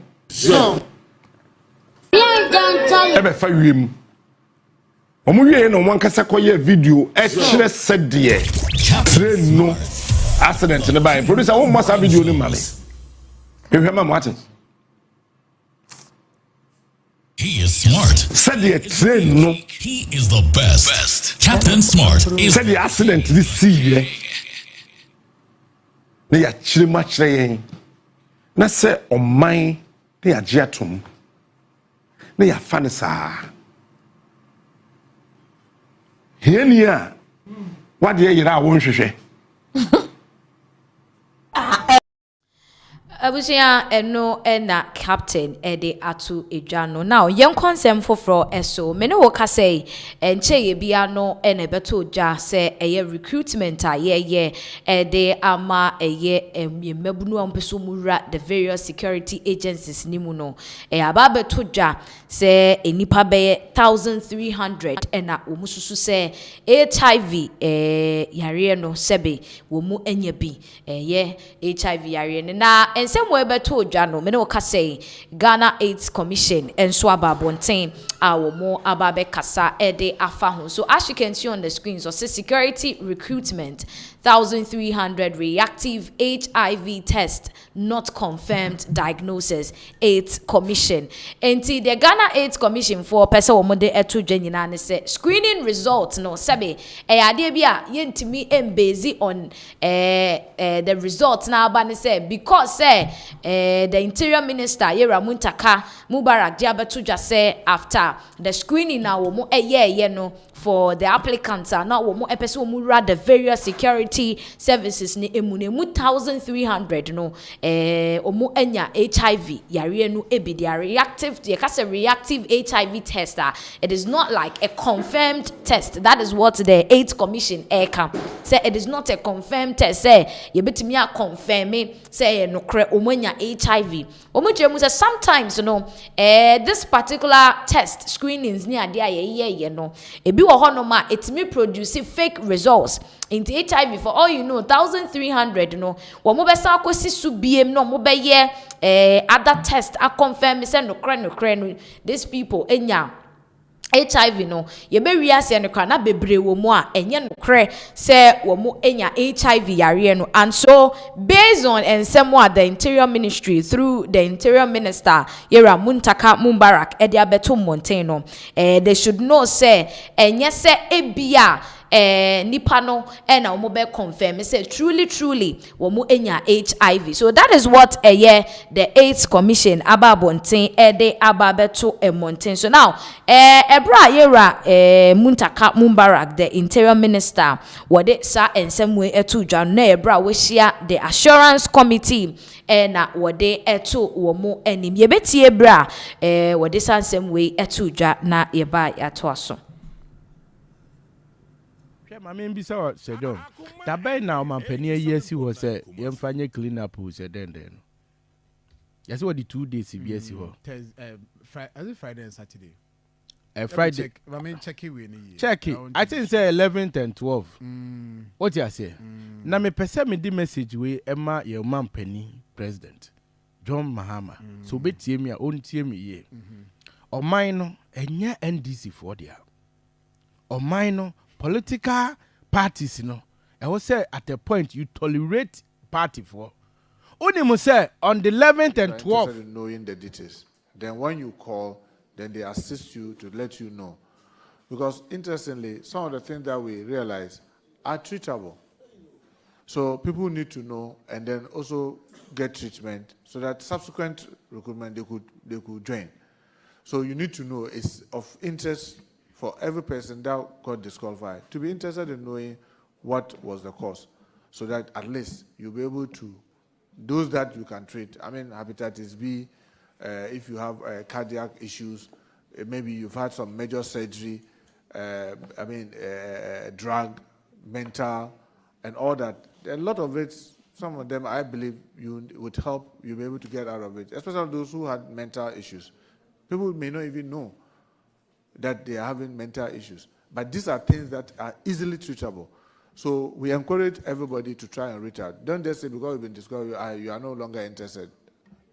Ebe fa wiem. Omo wie no wan kasa koye video e kire said there. Train no accident ne by producer won masa video ni male. Ehwema Martin. He is smart. Said the train no. He is the best. Captain Smart is said the accident this see here. Ne ya chire ma chire yen. na sɛ ɔman ne yɛagye atom na yɛafa ne saa hiani a wadeɛ yera a wɔnhwehwɛ Abusia eno na captain ede atu edwano now yen konsem foforo eso me ne wo ka say enche ye bia no ene beto dwa say eye recruitment a ye ede ama eye mabunu ampeso mura the various security agencies ni mu no aba beto dwa say enipa be 1300 ena omususu say HIV yare no sebe wo mu enya bi eye HIV yare na same way beto dwano me no ka say Ghana AIDS Commission enso ababonten a wo mo ababe kasa ede afa ho. So as you can see on the screen, so security recruitment 1300 reactive HIV test not confirmed diagnosis AIDS Commission. Enti the Ghana AIDS Commission for person wo mo de eto dwa nyina ne say screening results no sebe ade bia yentimi embase on the results na aba ne say because the interior minister Yera Muntaka Mubarak diabetu just say after the screening now wo no for the applicants are now wo mo epeso wo mu the various security services ni emune mu 1300 no omo enya HIV yare no ebi dia reactive they ka say reactive HIV test it is not like a confirmed test. That is what the AIDS Commission eka say it is not a confirmed test say you betimi a confirm say no kre omo enya HIV omo jemu say sometimes you know this particular test screenings ni ade aye no ebi wo hono ma etimi produce fake results into HIV for all you know 1300 no wo mo be sa akosi su biem no mo be ye other test a confirm say no kre no these people enya HIV no ye be wiase no kra na bebre wo mu a enye no kre se wo mu enya HIV yare no. And so based on ensemo the interior ministry through the interior minister Yera Muntaka Mubarak ede abeto mountain no they should know say enye se ebia nipa no na omo be confirm say truly wo mu enya HIV. So that is what the AIDS Commission ababonten ede ababeto mountain. So now ebra Yera Muntaka Mubarak the interior minister wode sa ensem we etu dwa na ebra we share the assurance committee na wode etu wo mu anim ye betie ebra wode sa ensem we etu dwa na ye ba yato aso. Mama mbisa wa sedon dabai na omampani ayesi wo se yemfanye clean up wo se den yesi what the 2 days yesi ho Friday and Saturday Friday check it check it I think say 11th and 12th what you say na me pese me di message we ema ye omampani president John Mahama so betie me a ontie me ye oman no enya NDC for dia oman no political parties, you know, I will say at a point you tolerate party for. Only must say on the 11th and 12th. Knowing the details. Then when you call, then they assist you to let you know. Because interestingly, some of the things that we realize are treatable. So people need to know and then also get treatment so that subsequent recruitment they could join. So you need to know it's of interest for every person that got disqualified to be interested in knowing what was the cause, so that at least you'll be able to, those that you can treat, I mean, hepatitis B, if you have cardiac issues, maybe you've had some major surgery, drug, mental, and all that. A lot of it, some of them, I believe, you would help you be able to get out of it, especially those who had mental issues. People may not even know that they are having mental issues. But these are things that are easily treatable. So we encourage everybody to try and reach out. Don't just say because you've been discovered, you are no longer interested.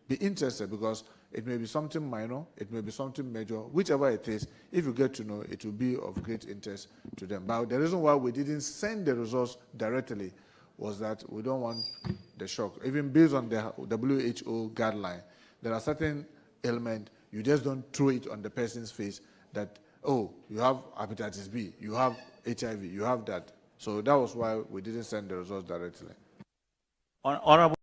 Be interested because it may be something minor, it may be something major, whichever it is, if you get to know, it will be of great interest to them. But the reason why we didn't send the results directly was that we don't want the shock. Even based on the WHO guideline, there are certain ailments, you just don't throw it on the person's face that, oh, you have hepatitis B, you have HIV, you have that. So that was why we didn't send the results directly. Honorable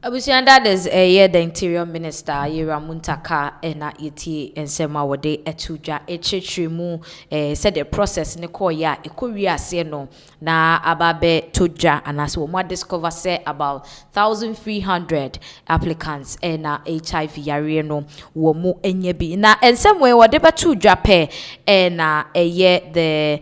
Abusian, that is the Interior Minister Yera Muntaka ena yeti ensema wode etuja echichimu said the process ne koya ekoria se no na ababe toja anase wo discover say about 1,300 applicants ena HIV yare no wo mu enye bi na ensemwe wode betuja pe ena the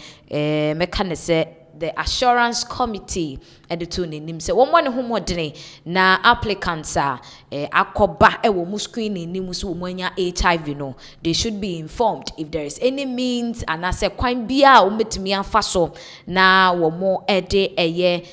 mechanism the assurance committee edituni nim se wo ne homodene na applicants akoba wo mu screening nim so wo anya HIV no, they should be informed if there is any means anase kwan bia wo metimi afa so na wo mo ede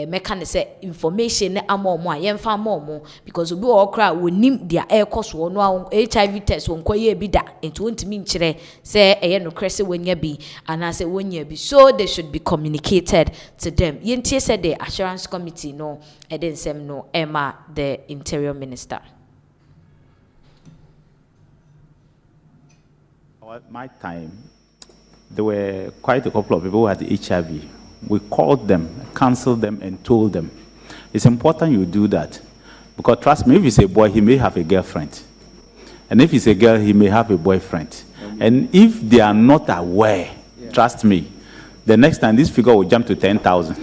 mechanism information na amomo ayemfa amomo because obi okra wonim dia ekoso no HIV test won koye bi da enti wontimi nkyere se no krese wonya bi anase wonya bi, so they should be communicated to them. Yentie said the assurance committee no edensem no Emma the Interior Minister. At my time there were quite a couple of people who had HIV. We called them, counseled them, and told them. It's important you do that. Because trust me, if he's a boy, he may have a girlfriend. And if he's a girl, he may have a boyfriend. And if they are not aware, trust me, the next time this figure will jump to 10,000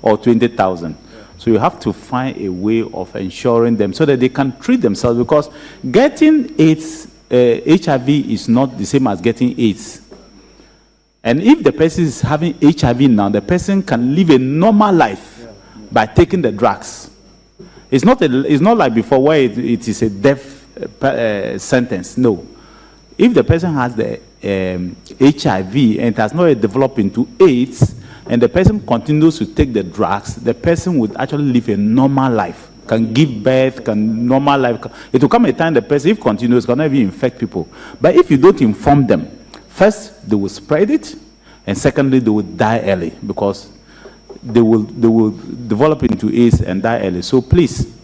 or 20,000. So you have to find a way of ensuring them so that they can treat themselves. Because getting AIDS, HIV is not the same as getting AIDS. And if the person is having HIV now, the person can live a normal life by taking the drugs. It's not like before where it is a death sentence. No. If the person has the HIV and it has not developed into AIDS, and the person continues to take the drugs, the person would actually live a normal life, can give birth, can normal life. It will come a time the person, if continues, can even infect people. But if you don't inform them, first, they will spread it, and secondly, they will die early because they will develop into AIDS and die early. So please,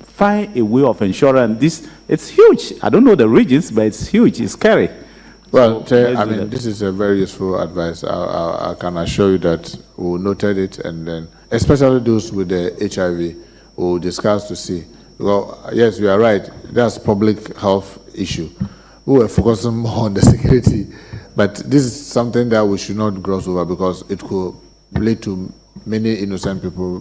find a way of ensuring this. It's huge. I don't know the regions, but it's huge. It's scary. Well, I mean, this is a very useful advice. I can assure you that we noted it, and then, especially those with the HIV, we'll discuss to see. Well, yes, you are right. That's public health issue. We were focusing more on the security. But this is something that we should not gloss over because it could lead to many innocent people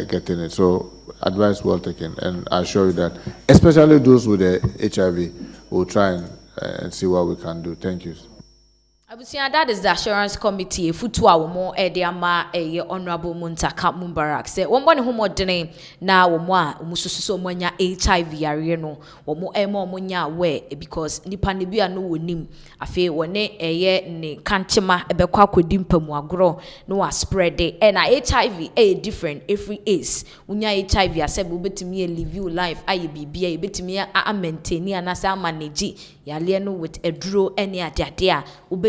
getting it. So advice well taken, and I assure you that, especially those with the HIV, we'll try and see what we can do. Thank you. Abusian, that is the assurance committee. Futua womo ediama honorable Muntaka Mumbarak say wombone homodene na womo umusususo mwanya HIV yare no womo emo munya we because nipa ne bia no wonim afi wone ne kanchema ebekwa akodi mpamu agro no wa spread and HIV different every is unya HIV asebe ubetimi live your life aye bibia ubetimi a maintain anasa manage yale no with eduro any ade a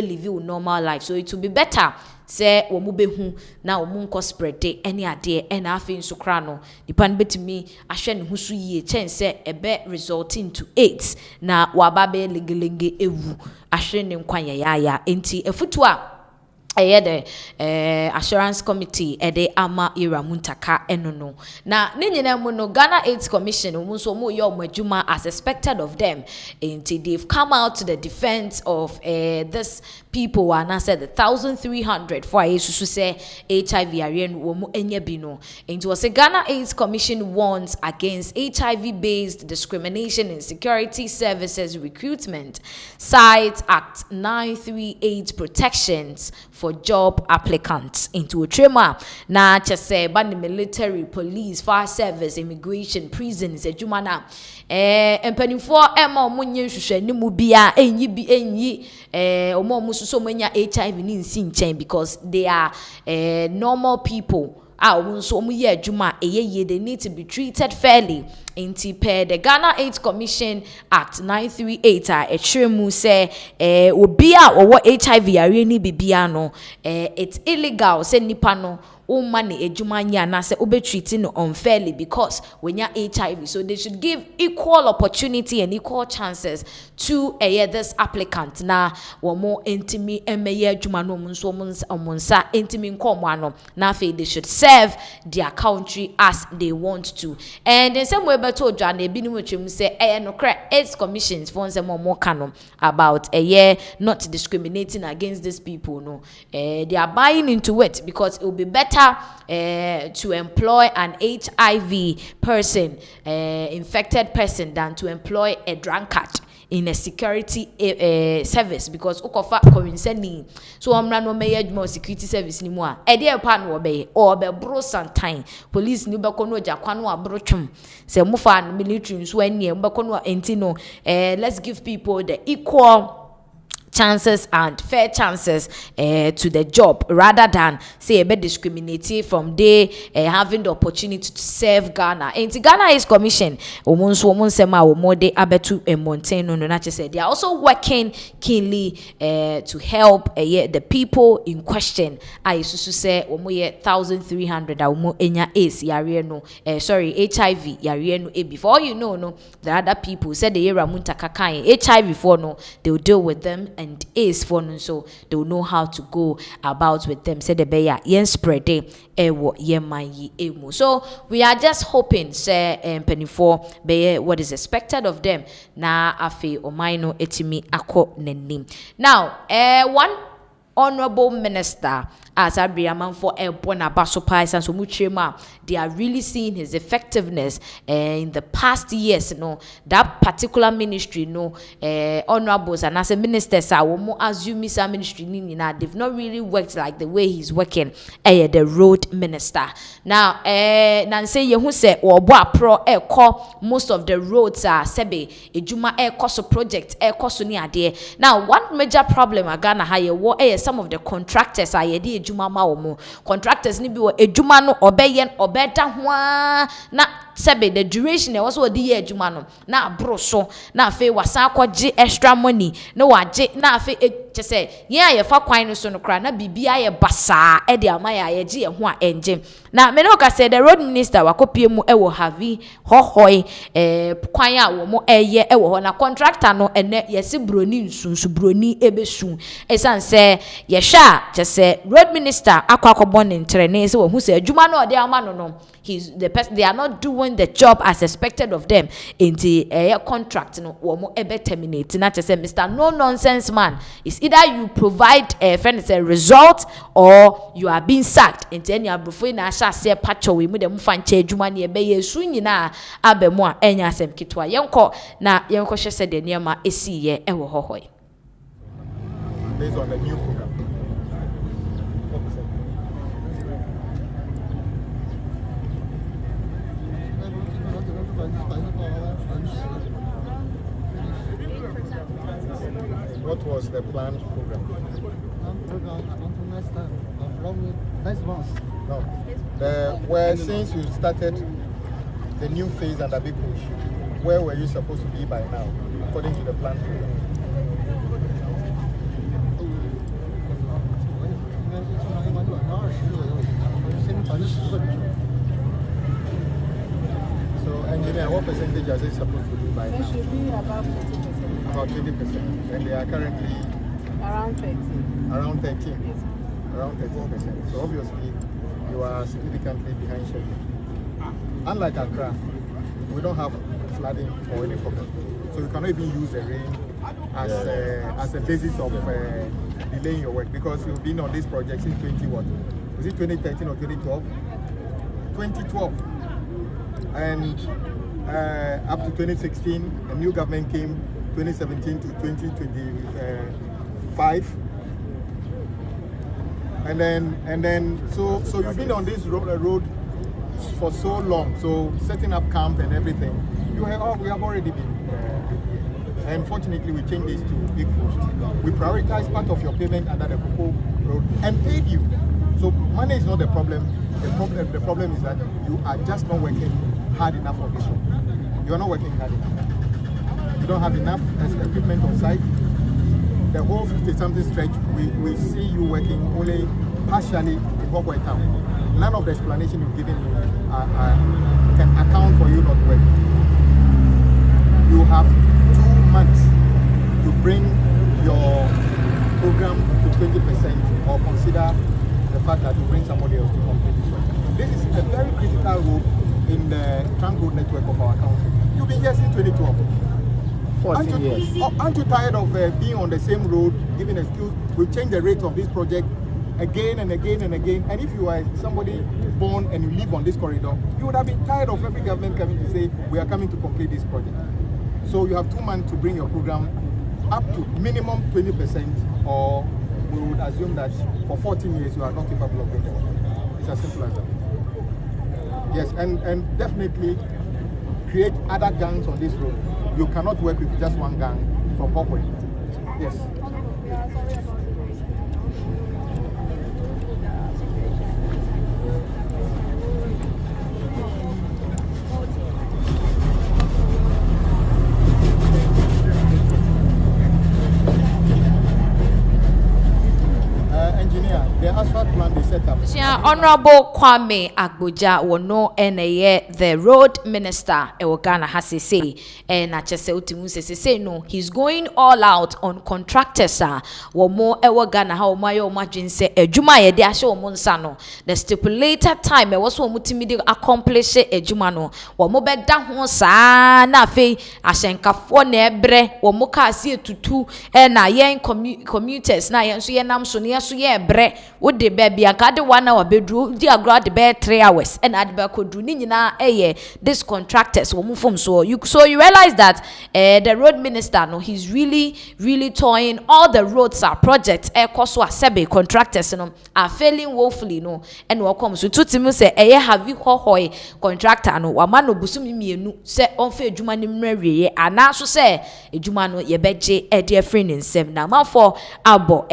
live your normal life. So it will be better say wo mu behu na wo mu nko spread any ade and afi nso kra no dipan betimi ahwe ne hu so yie chen say ebe result into AIDS na waba be lengelenge ewu ahwe ne nkwan ya enti efutu a the assurance committee ede ama Yera Muntaka enono na nyina mu no Ghana AIDS Commission mu so mu yo adwuma as expected of them until they've come out to the defense of this people and I said the 1,300 for isusu say HIV area wo mu enya bi no into was a Ghana AIDS Commission warns against HIV based discrimination in security services recruitment, cites Act 938 protections for job applicants into a trema na chese ban the military, police, fire service, immigration, prisons adwuma na empanifo ema omunye hwehwe ni mu bia enyi bi enyi omo so manya HIV ni nsi nchen because they are normal people. So they need to be treated fairly Inti per the Ghana AIDS Commission Act 938 a chiremu say obia or what HIV are really bibiano it's illegal say nipa no money ejumanya na se obe treating unfairly because when you're HIV, so they should give equal opportunity and equal chances to this applicant na wo mo intimi emeye adwuma no munso munsa intimi nkomano na fe they should serve their country as they want to. And in some way beto dwa na ebi ni mwetwem say no cra AIDS commissions for some more canon about not discriminating against these people no they are buying into it because it will be better to employ an HIV person, infected person, than to employ a drunkard in a security service because ukofa kowinseni so amra no meye adwuma security service ni mu a e dey pa no obey or be bro santan police ni be kono jakwa no abrotwum se mufa no military so anie be kono enti no let's give people the equal chances and fair chances to the job rather than say be discriminated from they having the opportunity to serve Ghana. And Ghana is commission de abetu maintain no na say they are also working keenly to help the people in question. I susu say omo ye 1300 omo enya AIDS yare no HIV yare no before you know no the other people said the era munta kakan HIV for no they will deal with them and AIDS for no so they will know how to go about with them said the beya yen spread ewo yemanyi emu. So we are just hoping say penny for be what is expected of them na afi omaino etimi ako nenim. Now one honorable minister as Abriaman for Bona Baso Pais and so muchema, they are really seeing his effectiveness in the past years. That particular ministry, honorables and as a minister, as you miss our ministry, they've not really worked like the way he's working. The road minister. Now, Nancy, you say or pro call most of the roads are sebe ejuma cost project cost ni ade. Now, one major problem Ghana hire some of the contractors are ejuma ma omo contractors ni bi wo ejuma no obeyen obeda ho na sebe the duration e was wo di ejuma no na abro so na afi wasan akwaje extra money na waje na afi say yeah ye fa kwan no so no kra na bibia ye basa e de amaya ye je ho a enje na me no ka say the road minister wakopie mu e wo havi hohoi kwan a wo mo eye e wo ho na contractor no ene ye si broni nsunsu broni ebesu esan say ye sha say road minister akwakobon ntrene say wo hu say adwuma no de ama no they are not doing the job as expected of them in the contract no wo mo ebe terminate na say Mr. No Nonsense Man is either you provide a result or you are being sacked in any abrufo na sha say patcho we mu dem fa nche adwuma na ebe yesu nyina abemu a enya asem kitwa yenko na yenko hye se de niema esi ye ewo hohoi based on the new program. What was the planned program? Next month. No. Where since you started the new phase under Big Push, where were you supposed to be by now, according to the planned program? So, engineer, what percentage are they supposed to be by now? They should be about 50%. About 20%, and they are currently around 13. Around 13. Yes. Around 13%. So obviously, you are significantly behind schedule. Unlike Accra, we don't have flooding or any problem. So you cannot even use the rain as a basis of delaying your work because you've been on this project since 2013 or 2012? 2012. And up to 2016, a new government came 2017 to 2025, and then so you've been on this road for so long. So setting up camp and everything, we have already been. And fortunately, we changed this to Big Push. We prioritized part of your payment under the Cocoa Road and paid you. So money is not the problem. The problem is that you are just not working hard enough on this one. You are not working hard enough. You don't have enough equipment on site. The whole 50-something stretch, we see you working only partially in Hogway Town. None of the explanation you've given me can account for you not working. You have 2 months to bring your program to 20% or consider the fact that you bring somebody else to complete this work. This is a very critical role in the trunk road network of our country. You've been here since 2012. 14 years. Aren't you tired of being on the same road, giving excuse? We've changed the rate of this project again and again and again. And if you are somebody born and you live on this corridor, you would have been tired of every government coming to say, we are coming to complete this project. So you have 2 months to bring your program up to minimum 20%, or we would assume that for 14 years you are not capable of doing it. It's as simple as that. Yes, and definitely create other gangs on this road. You cannot work with just one gang from Hawkway. Yes. Engineer, the asphalt plan they set up. Honorable Kwame Agboja wono eneye the road minister e Ghana has say na chese otimu say no, he's going all out on contractors wo mo e Ghana ha o mayo madwin say adwuma ye de ahye wo nsa no the stipulated time e was wo mutimi de accomplish adwuma no wo mo beda ho saa na afei ahyenkafo na ebre wo mo ka se etutu na yen commuters na yen so ye nam so ne so ye ebre wo de baby akade 1 hour bedru di agro de be 3 hours and ad be kodru ni nyina this contractors wo mu form so you realize that the road minister no, he's really toying all the roads are projects so asebe contractors no are failing woefully no and wo come so tutimi say have you hohoi contractor no wa ma no busumi mienu say onfa adwuma ni mrawie ana so say adwuma no ye beje e de free nsem na ma for abo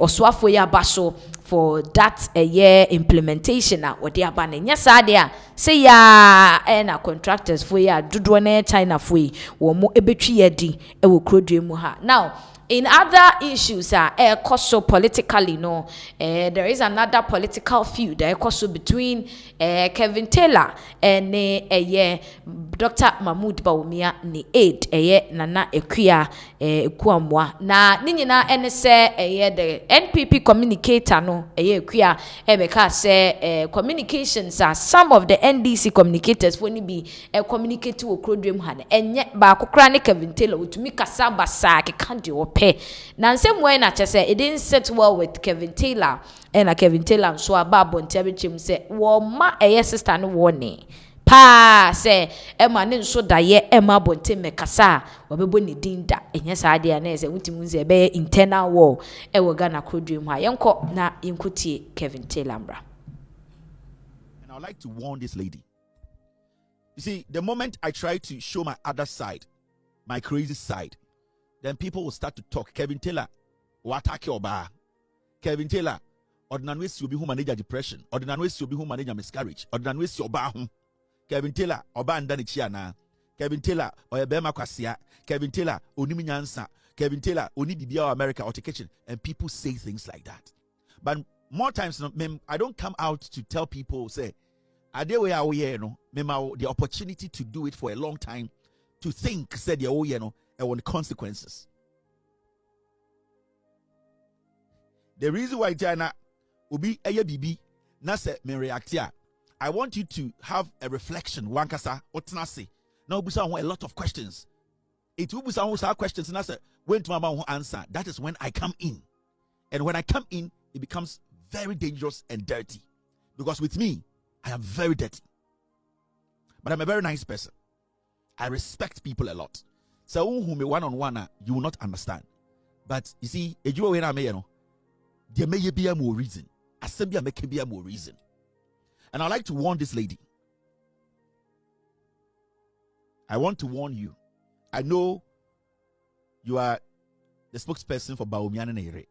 oswafo ya baso for that implementation na odi aba na nya saa de a say ya na contractors for ya dodo na China for wo mo ebetwi ya di e wo krodwe mu ha. Now in other issues so politically no there is another political feud between Kevin Taylor and Dr. Mahmoud Bawumia ni aid Nana Ekwia Ekuamwa na ni nyina ene se the NPP communicator no Ekwia ebeka se communications are some of the NDC communicators for ni bi communicate wo krodwem ha enye ba kokra ne Kevin Taylor utumi kasa basa kekande pay. Now same way na chese it didn't sit well with Kevin Taylor and Kevin Taylor so ababo ntiabechim say wo ma sister no woni pa say ema ne nso da ye ema bonte mekasa wabebo ne dinda enye saade na ese wutimu ze be internal war e wo Ghana krodwem ha yenko na yenkotie Kevin Taylor mbra. And I'd like to warn this lady. You see, the moment I try to show my other side, my crazy side, then people will start to talk. Kevin Taylor, what attack your bar? Kevin Taylor, ordinary will be who manage depression, ordinary will be who manage miscarriage, ordinary your bar home. Kevin Taylor, oba and Danichiana, Kevin Taylor, or a Bema Kwasia, Kevin Taylor, Oniminyansa, Kevin Taylor, Onibibia America or kitchen, and people say things like that. But more times, I don't come out to tell people, say, Adewe awoye no, the opportunity to do it for a long time, to think, said the awoye no, and on consequences. The reason why China ubi eye bibi na se me react here, I want you to have a reflection. Wankasa otnase. Now busa a lot of questions. It will busa questions na se when to mama answer. That is when I come in. And when I come in, it becomes very dangerous and dirty. Because with me, I am very dirty. But I'm a very nice person. I respect people a lot. So who me one-on-one, you will not understand. But you see, there may be a more reason. Assembly may be a more reason. And I'd like to warn this lady. I want to warn you. I know you are the spokesperson for Bawumia Nere.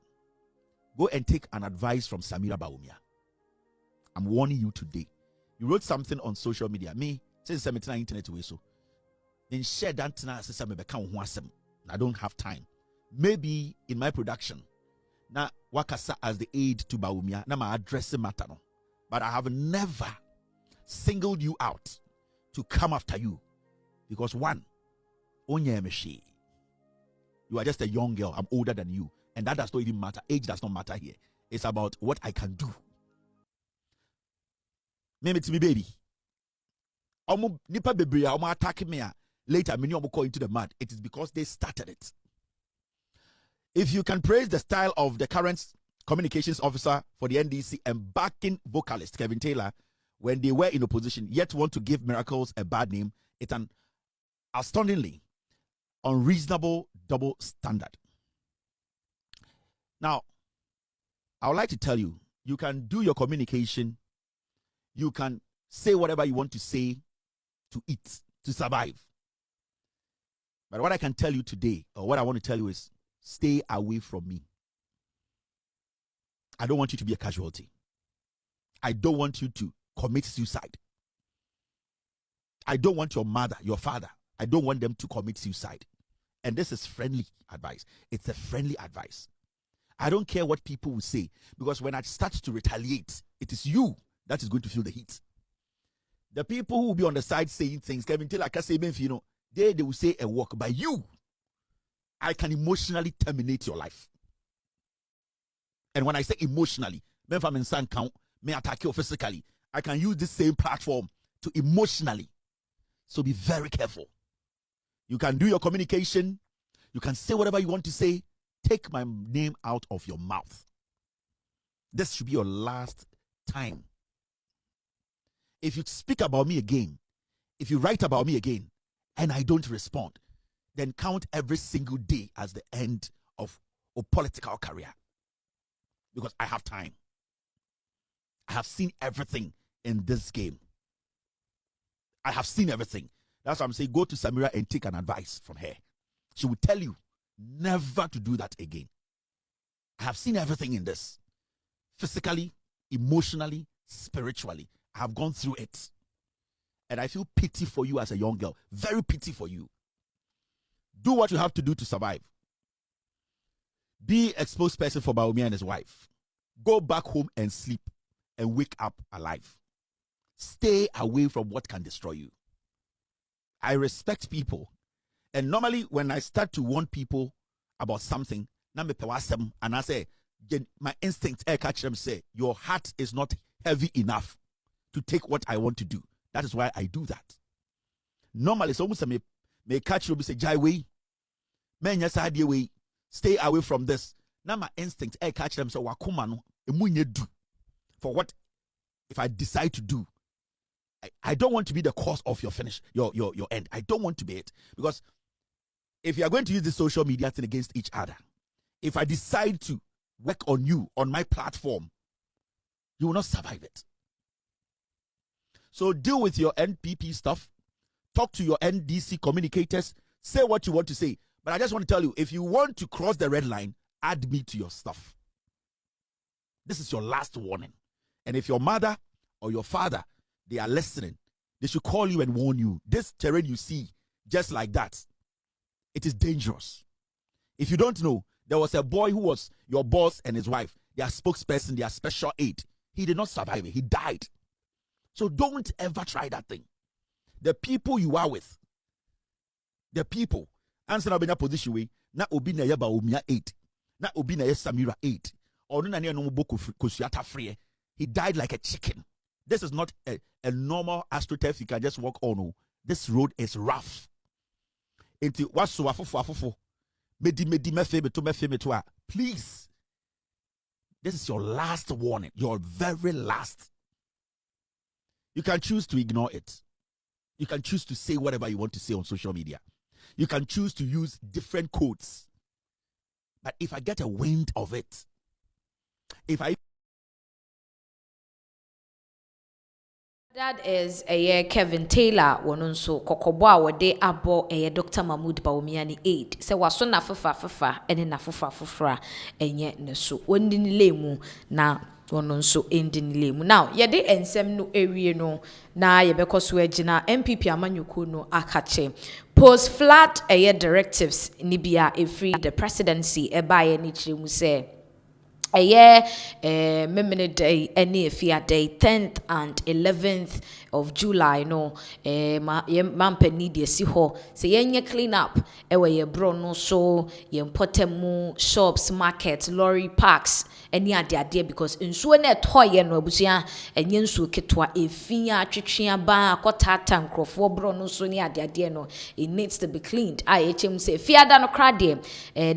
Go and take an advice from Samira Bawumia. I'm warning you today. You wrote something on social media. Me, since 79 internet way so. in share that na sister me beka ho asem. I don't have time. Maybe in my production, na wakasa as the aid to Bawumia, na ma address the matter no. But I have never singled you out to come after you because one, onye meshi. You are just a young girl. I'm older than you, and that does not even matter. Age does not matter here. It's about what I can do. Name it to me, baby. Omo nipa bebre omo attack me later many omo call into the mud. It is because they started it. If you can praise the style of the current communications officer for the NDC and backing vocalist Kevin Taylor when they were in opposition, yet want to give Miracles a bad name, it's an astoundingly unreasonable double standard. Now, I would like to tell you, you can do your communication, you can say whatever you want to say to eat, to survive. But what I can tell you today, or what I want to tell you is, stay away from me. I don't want you to be a casualty. I don't want you to commit suicide. I don't want your mother, your father, I don't want them to commit suicide. And this is friendly advice. It's a friendly advice. I don't care what people will say, because when I start to retaliate, it is you that is going to feel the heat. The people who will be on the side saying things, Kevin Taylor, you know, they will say a walk. By you, I can emotionally terminate your life. And when I say emotionally, if I'm in sun count, may attack you physically. I can use this same platform to emotionally. So be very careful. You can do your communication. You can say whatever you want to say. Take my name out of your mouth. This should be your last time. If you speak about me again, if you write about me again, and I don't respond, then count every single day as the end of a political career. Because I have time. I have seen everything in this game. I have seen everything. That's why I'm saying go to Samira and take an advice from her. She will tell you never to do that again. I have seen everything in this. Physically, emotionally, spiritually. I have gone through it. And I feel pity for you as a young girl. Very pity for you. Do what you have to do to survive. Be a spokesperson for Bawumia and his wife. Go back home and sleep and wake up alive. Stay away from what can destroy you. I respect people. And normally when I start to warn people about something, and I say, my instinct, I catch them say, your heart is not heavy enough to take what I want to do. That is why I do that. Normally, it's almost a may catch you, say, Jai way, man, yes, I do way, stay away from this. Now my instinct, I catch them, so wakumano, do for what if I decide to do. I don't want to be the cause of your finish, your end. I don't want to be it. Because if you are going to use the social media thing against each other, if I decide to work on you, on my platform, you will not survive it. So deal with your NPP stuff. Talk to your NDC communicators. Say what you want to say. But I just want to tell you, if you want to cross the red line, add me to your stuff. This is your last warning. And if your mother or your father, they are listening, they should call you and warn you. This terrain you see, just like that, it is dangerous. If you don't know, there was a boy who was your boss and his wife, their spokesperson, their special aide. He did not survive it. He died. So don't ever try that thing. The people you are with, the people, answer na benya position way, na obi na ye Bawumia 8, na obi na ye Samira 8, or no na ne no boku kosuata free. He died like a chicken. This is not a normal astroturf you can just walk on. No. This road is rough. Into waso afofo. Medi mefe beto. Please. This is your last warning. Your very last. You can choose to ignore it. You can choose to say whatever you want to say on social media. You can choose to use different codes. But if I get a wind of it, if I That is Kevin Taylor wonunso kokobo a wode abo Dr. Mahmoud Bawumia ni aid se waso na fefa ene na fefa enye ne so wonni ni lemu na wonunso endi ni lemu. Now yede ensem no ewie no na yebekoso agina MPP amanyuku no akache post flood directives nibia free the presidency by any chimu say memene day any fear day 10th and 11th of July no mampani de si ho se yenye clean up ewe ye bro no so ye potemu shops market lorry parks any ade because nsuo na etoye no abusia enye nsuo ketwa efia atwetwea ba akotata nkrofo bro no so ni ade no it needs to be cleaned IHM say fiada no krade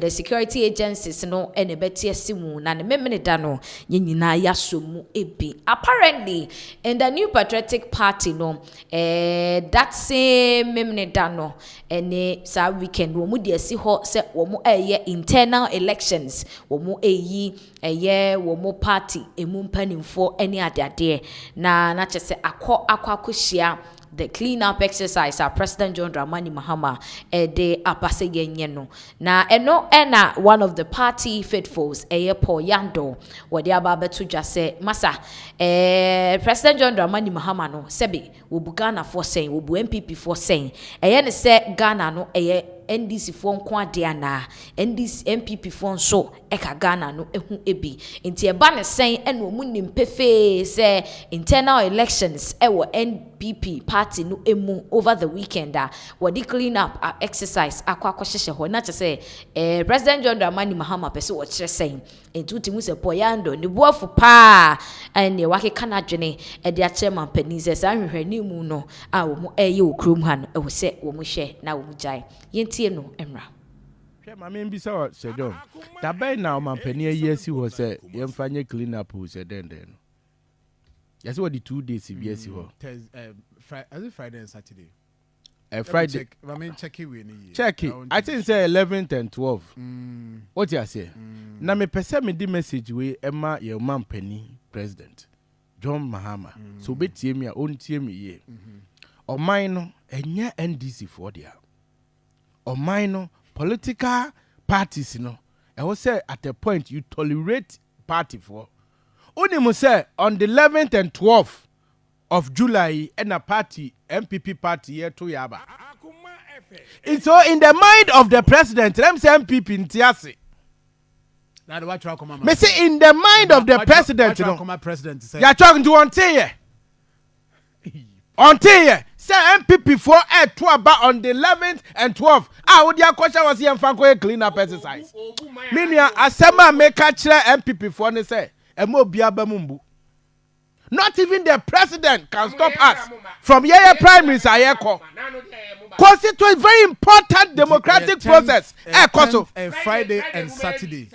the security agencies no ene betie simu na memene da no nyina yasomu ebi apparently in the new patriotic party no that same memene da no ene sa weekend wo mu de si ho se wo mu internal elections wo mu wo mo party emu mpanimfo eni ade na chese akwa the clean up exercise our President John Dramani Mahama de apase yenye no na ena one of the party faithfuls Paul Yando wode ababeto dwa se masa President John Dramani Mahama no sebe wo bu Ghana for saying wo bu MPP for saying ne se Ghana no NDC for nko ade ana NDC MPP for so eka Ghana no ehu ebi nti eba ne sen ene omu nimpefe se internal elections ewo NPP party no emu over the weekend wodi clean up exercise akwa hyehyɛ ho na kyese President John Dramani Mahama pese wo kyerɛ sen entuti mu se poyando ne boafu pa ene wakeka na dwene de a chairman panize sa hwehwani mu no a wo mu okrom ha no ewo se wo mu hwɛ na wo mu jai yentie no emra hwɛ ma me mbisa o se John da bɛn na o mampani ayi asi ho se yemfanye clean up o se den no yesi what the 2 days if yes ho Friday and Saturday. Friday. I mean, check it. Check it. I think say 11th and 12th. What you say? Na me pese me di message we Emma your man penny president John Mahama. So betie me a ontie me ye. O mine no enya NDC for dia. O mine no political parties no. I will say at a point you tolerate party for. Only must say on the 11th and 12th of July and a party MPP party here to Yaba. It's so in the mind of the president, them say MPP in Tiasi. Me say in the mind of the president, you know. You are talking to Ontiye. Ontiye. Say MPP for to about on the 11th and 12th. Would your question was here and clean up exercise. Meaning, Asema make catch MPP for ne say. Not even the president can stop us from your primaries. Constitute very important democratic process. Friday and Saturday.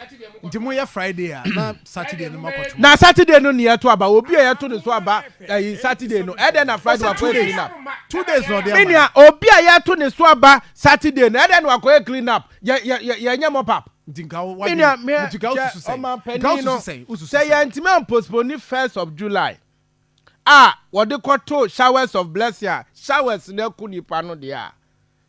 Friday na Saturday no makoto. Na Saturday no near to about obi e to so about Saturday no. E then na Friday wa clean up. 2 days no there. Meaning obi e to ne so about Saturday no. E then wa clean up. Ya nyamo pap. Say yantima postpone 1st of July. What they call two showers of blessing. Showers ne kuni pano dia.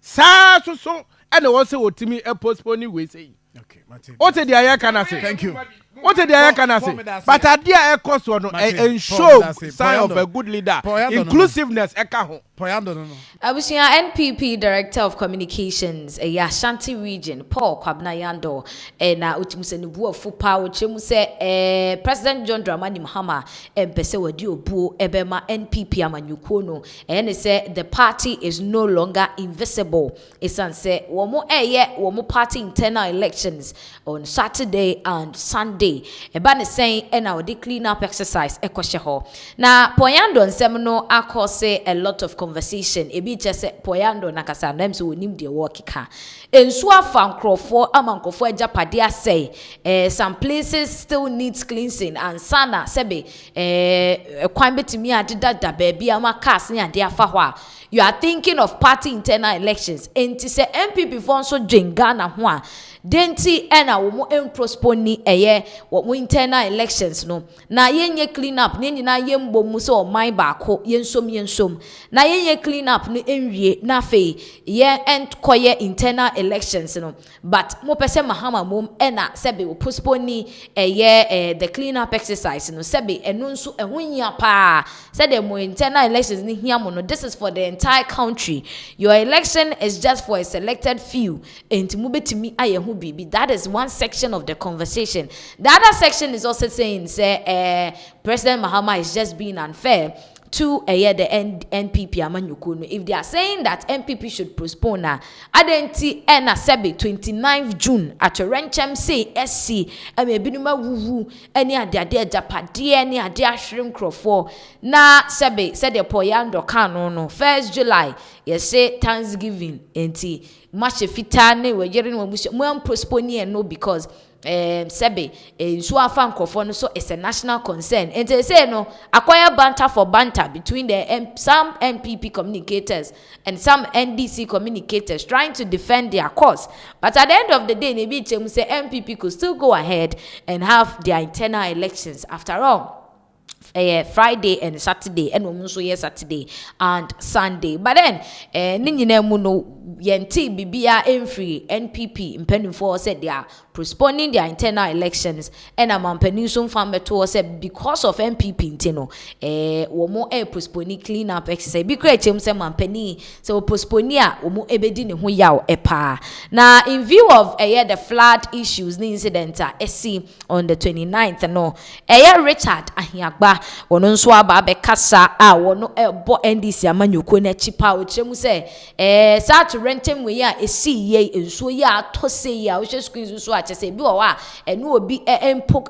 Sa so and also what me a postpone we say. Okay, Martin. What the aya can I say? Thank you. What the aya can I say? But a dear a cost one and show sign of a good leader. Inclusiveness eka Abusia NPP Director of Communications Ashanti Region Paul Kwabnayando na utimuse ni buo fupa uchemu se President John Dramani Mahama empese wadi obuo ebema NPP amanyuko no ene se the party is no longer invisible esanse womo party internal elections on Saturday and Sunday eba ne saying ena wadi clean up exercise ekwahye ho na Poyando nsem no akose a lot of conversation ebi chese Poyando nakasa ndem so wonim de wo keka ensu afa nkrofo ama nkrofo ajapade asay some places still needs cleansing and sana sebe kwan betimi adeda da baabi ama cars ne ade afa ho a you are thinking of party internal elections enti se MPP for so dwenga na ho a denti ena wo mo postpone ni wo internal elections no na yenye clean up ne nyina yembo mu so man baako yensom na yenye clean up no enwie na fe koye internal elections no but mo pese Mahama mom ena sebe wo postpone ni the clean up exercise no sebe enu nso ehunya pa said the mo internal elections ni hia mo no this is for the entire country. Your election is just for a selected few enti mo betimi aye hu bibi. That is one section of the conversation. The other section is also saying say President Mahama is just being unfair to the NPP amanyuko. If they are saying that NPP should postpone na adenti na sebe 29th June at Renchem say SC ebinuma wuwu eni ade japade eni ade ahwere nkrofo na sebe said the poyando kanu no 1st July say Thanksgiving enti mache fitane we yere no mo postpone no because sebe so afa nkrofo no so it's a national concern and they say no acquire banter for banter between some NPP communicators and some NDC communicators trying to defend their cause, but at the end of the day maybe them say NPP could still go ahead and have their internal elections after all. Friday and Saturday and also Saturday and Sunday, but then ninyina mu no yenti bibia emfree NPP impending said they are postponing their internal elections and amampani so fambeto said because of NPP ntino wo mo postpone clean up exercise bi kra chem say mampani so postpone a wo mo ebedi ne ho yaw epa na in view of the flood issues the incident see on the 29th no Richard Ahiagba wono nso aba be kasa wono bo NDC amanyoko na chipa o chremu say to rentem we ya esi ye enso ya atose ya o screen so achese bi wo a enu obi empok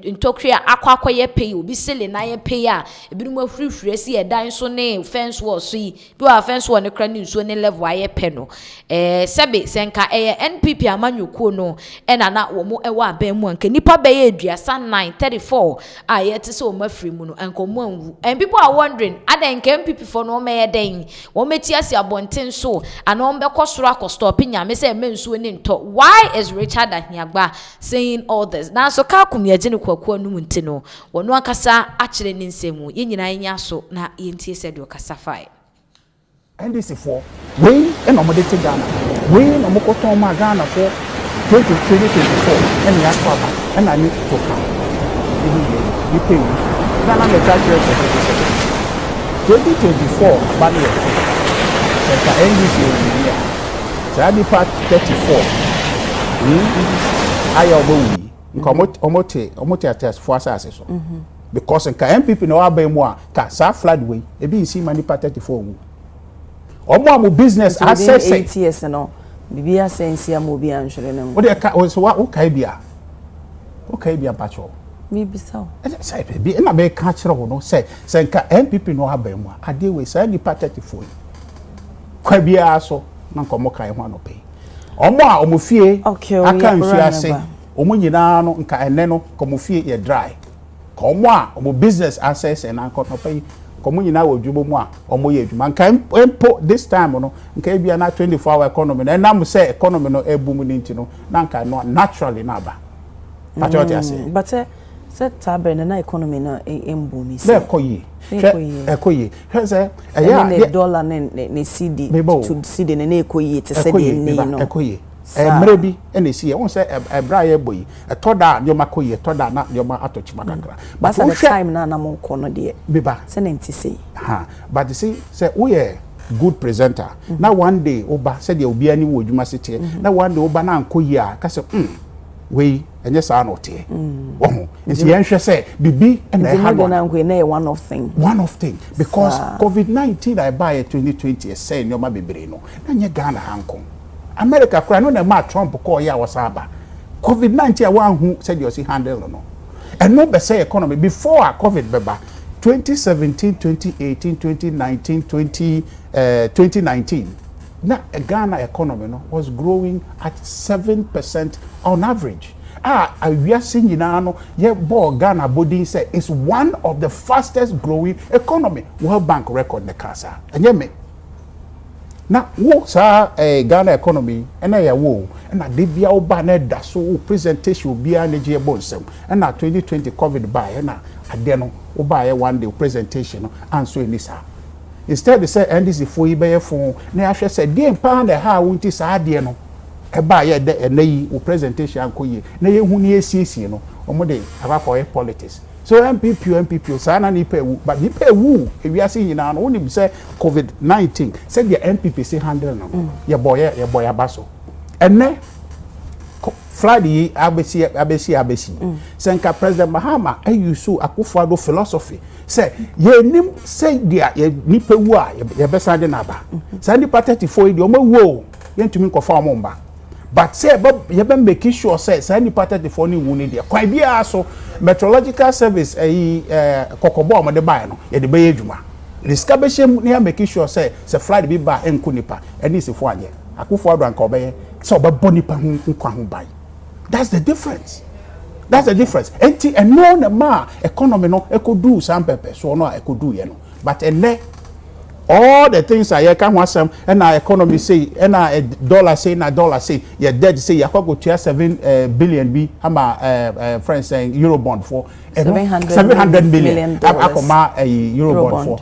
ntokria akwakoye pay obi sele na ye pay a ebinum afurifure si edan so ne fence wall so yi bi wa fence wall ne kra ne nso ne level aye pe no sebe senka NPP amanyoko no na wo mo ewa aban mu anka nipa be ye aduasa 934 a ye te so mafiri mu no ankomo anwu and people are wondering adan ka NPP for no me den wo meti asi abonten so ana on be kosoro akostop nyame say mensuo ne nto. Why is Richard Ahiagba saying all this? Na so ka kumye ne kwakuo no munti no wono akasa akire ne nsemu yenyina nya so na yentie se de okasafai NDC for we and omodete Ghana we no mokoton ma Ghana for 2024 and ya kwaba and ani to come you pay Ghana me tax rate 2024 bad year the NDC year so part 34 ayo bowi omote attest for assess so because nka MPP no aba mu a ka sa flood way e bi nsi mani part 34 mu omo business assess 8 years no bibia sense am obi anhwere no o de ka so wa o kai bia pacho mi bisaw say bi na be ka kire wo no say nka MPP no aba mu a ade we sa ni part 34 kwa bia so na nkomo kai ho anope omo a omo fie aka nsu ase omo nyina no nka ene no komo fie ye dry komo a omo business access and anko no pay komo nyina wo dwubo mu a omo ye dwuma nka empo this time no nka bia na 24 hour economy na nam say economy no ebum ni nti no na nka no naturally na ba patriot ase but set tabe na economy na embumi se ekoyi ekoyi say ya dollar ne CD to CD ne ekoyi te se de ni no ekoyi mre bi ene si won say ebra ye boyi etoda nyoma koyi etoda na nyoma atochima kakra but the time na mo kono de biba se ne nti say but you see say we are good presenter na one day oba say de obi ani wo dwuma sete na one day oba na ankoyi a ka say we enye sa na ote wo nti yen hwe say bibi na e hard na ankoyi na one of thing because COVID-19 I buy 2020 say nyoma bebre no na nye Ghana hanko America cry no na ma Trump call ya wasaba COVID-19 a wan hu said you see handle no and no be say economy before COVID beba 2017 2018 2019 2019 na Ghana economy no was growing at 7% on average we are seeing no ye bo Ghana body say it's one of the fastest growing economy World Bank record the casa and ye me na wo sa Ghana economy ena ya wo na de bia oba na da so presentation bia na je bonsem na 2020 covid ba na ade no oba ye one day presentation no anso enisa instead they say NDC for ibe fon na ahwe say de mpa na ha wonti sa ade no e ba ye de enayi o presentation ankoye na ye hu ni esiesie no omo de aba for politics so MPP sana ni pe wu but ni pe wu ewiase nyina no woni say covid-19 say the MPP say handle no ye boy abaso ene Friday abesi senka President Mahama ayusu Akuffo philosophy say ye nim say dia ye nipa wu a ye besa de na ba say ni party for di o ma wu ye ntumi nkofa o mba but say ye be make sure say ni party for ni wu ni dia kwan bia so meteorological service kokobo mo de ba no ye de be adwuma riska be shem ni make sure say Friday bi ba enko nipa eni sefo anye Akuffo anka obeye so obebo nipa hu kwa hu bai. That's the difference. That's the difference. Enti eno na ma economy no e could do some pepe so no e could do ye no. But ene all the things I can wasam and our economy say and our dollar say your debt say you go to 7 billion b ama friends saying Eurobond for 700 million akoma Eurobond for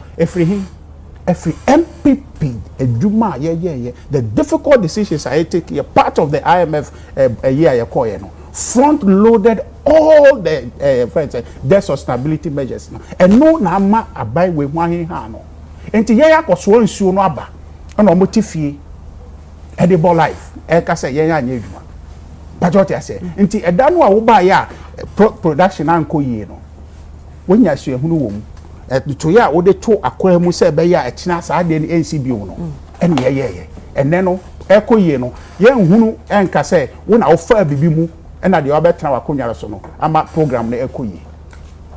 every MPP eduma yeah the difficult decisions I take here part of the IMF year you call no front loaded all the friends debt sustainability measures and no na ma abai we wan ha no enti ye yakoso nsuo no aba na omotifie edible life e ka say ye anya adwuma budget ase enti eda no a wo ba ya production anko yie no wonya so ehunu wo mu to ya wo de to akwa mu say be ya etina sa de ni NCB no ene ye ene no eko yie no ye nhunu enka say wo na wo fa bibi mu ena de obetena wakonware so no ama program na eko yie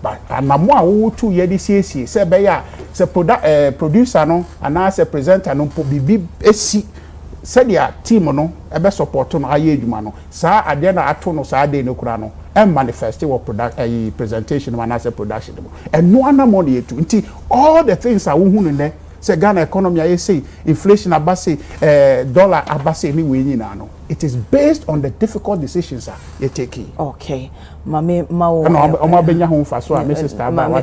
but anamo a wo tu ye de siesie say be ya se producer no ana se presenter no po bibi esi se dia team no ebe support no aye adwuma no sa ade na ato no sa ade no kura no and manifest what presentation no ana se production no and no ana money etu nti all the things a wo hunu ne se Ghana economy aye say inflation abase dollar abase ni we nyina no it is based on the difficult decisions you take. Okay. Mame ma o ma benya ho fa so a Mrs. Taba wa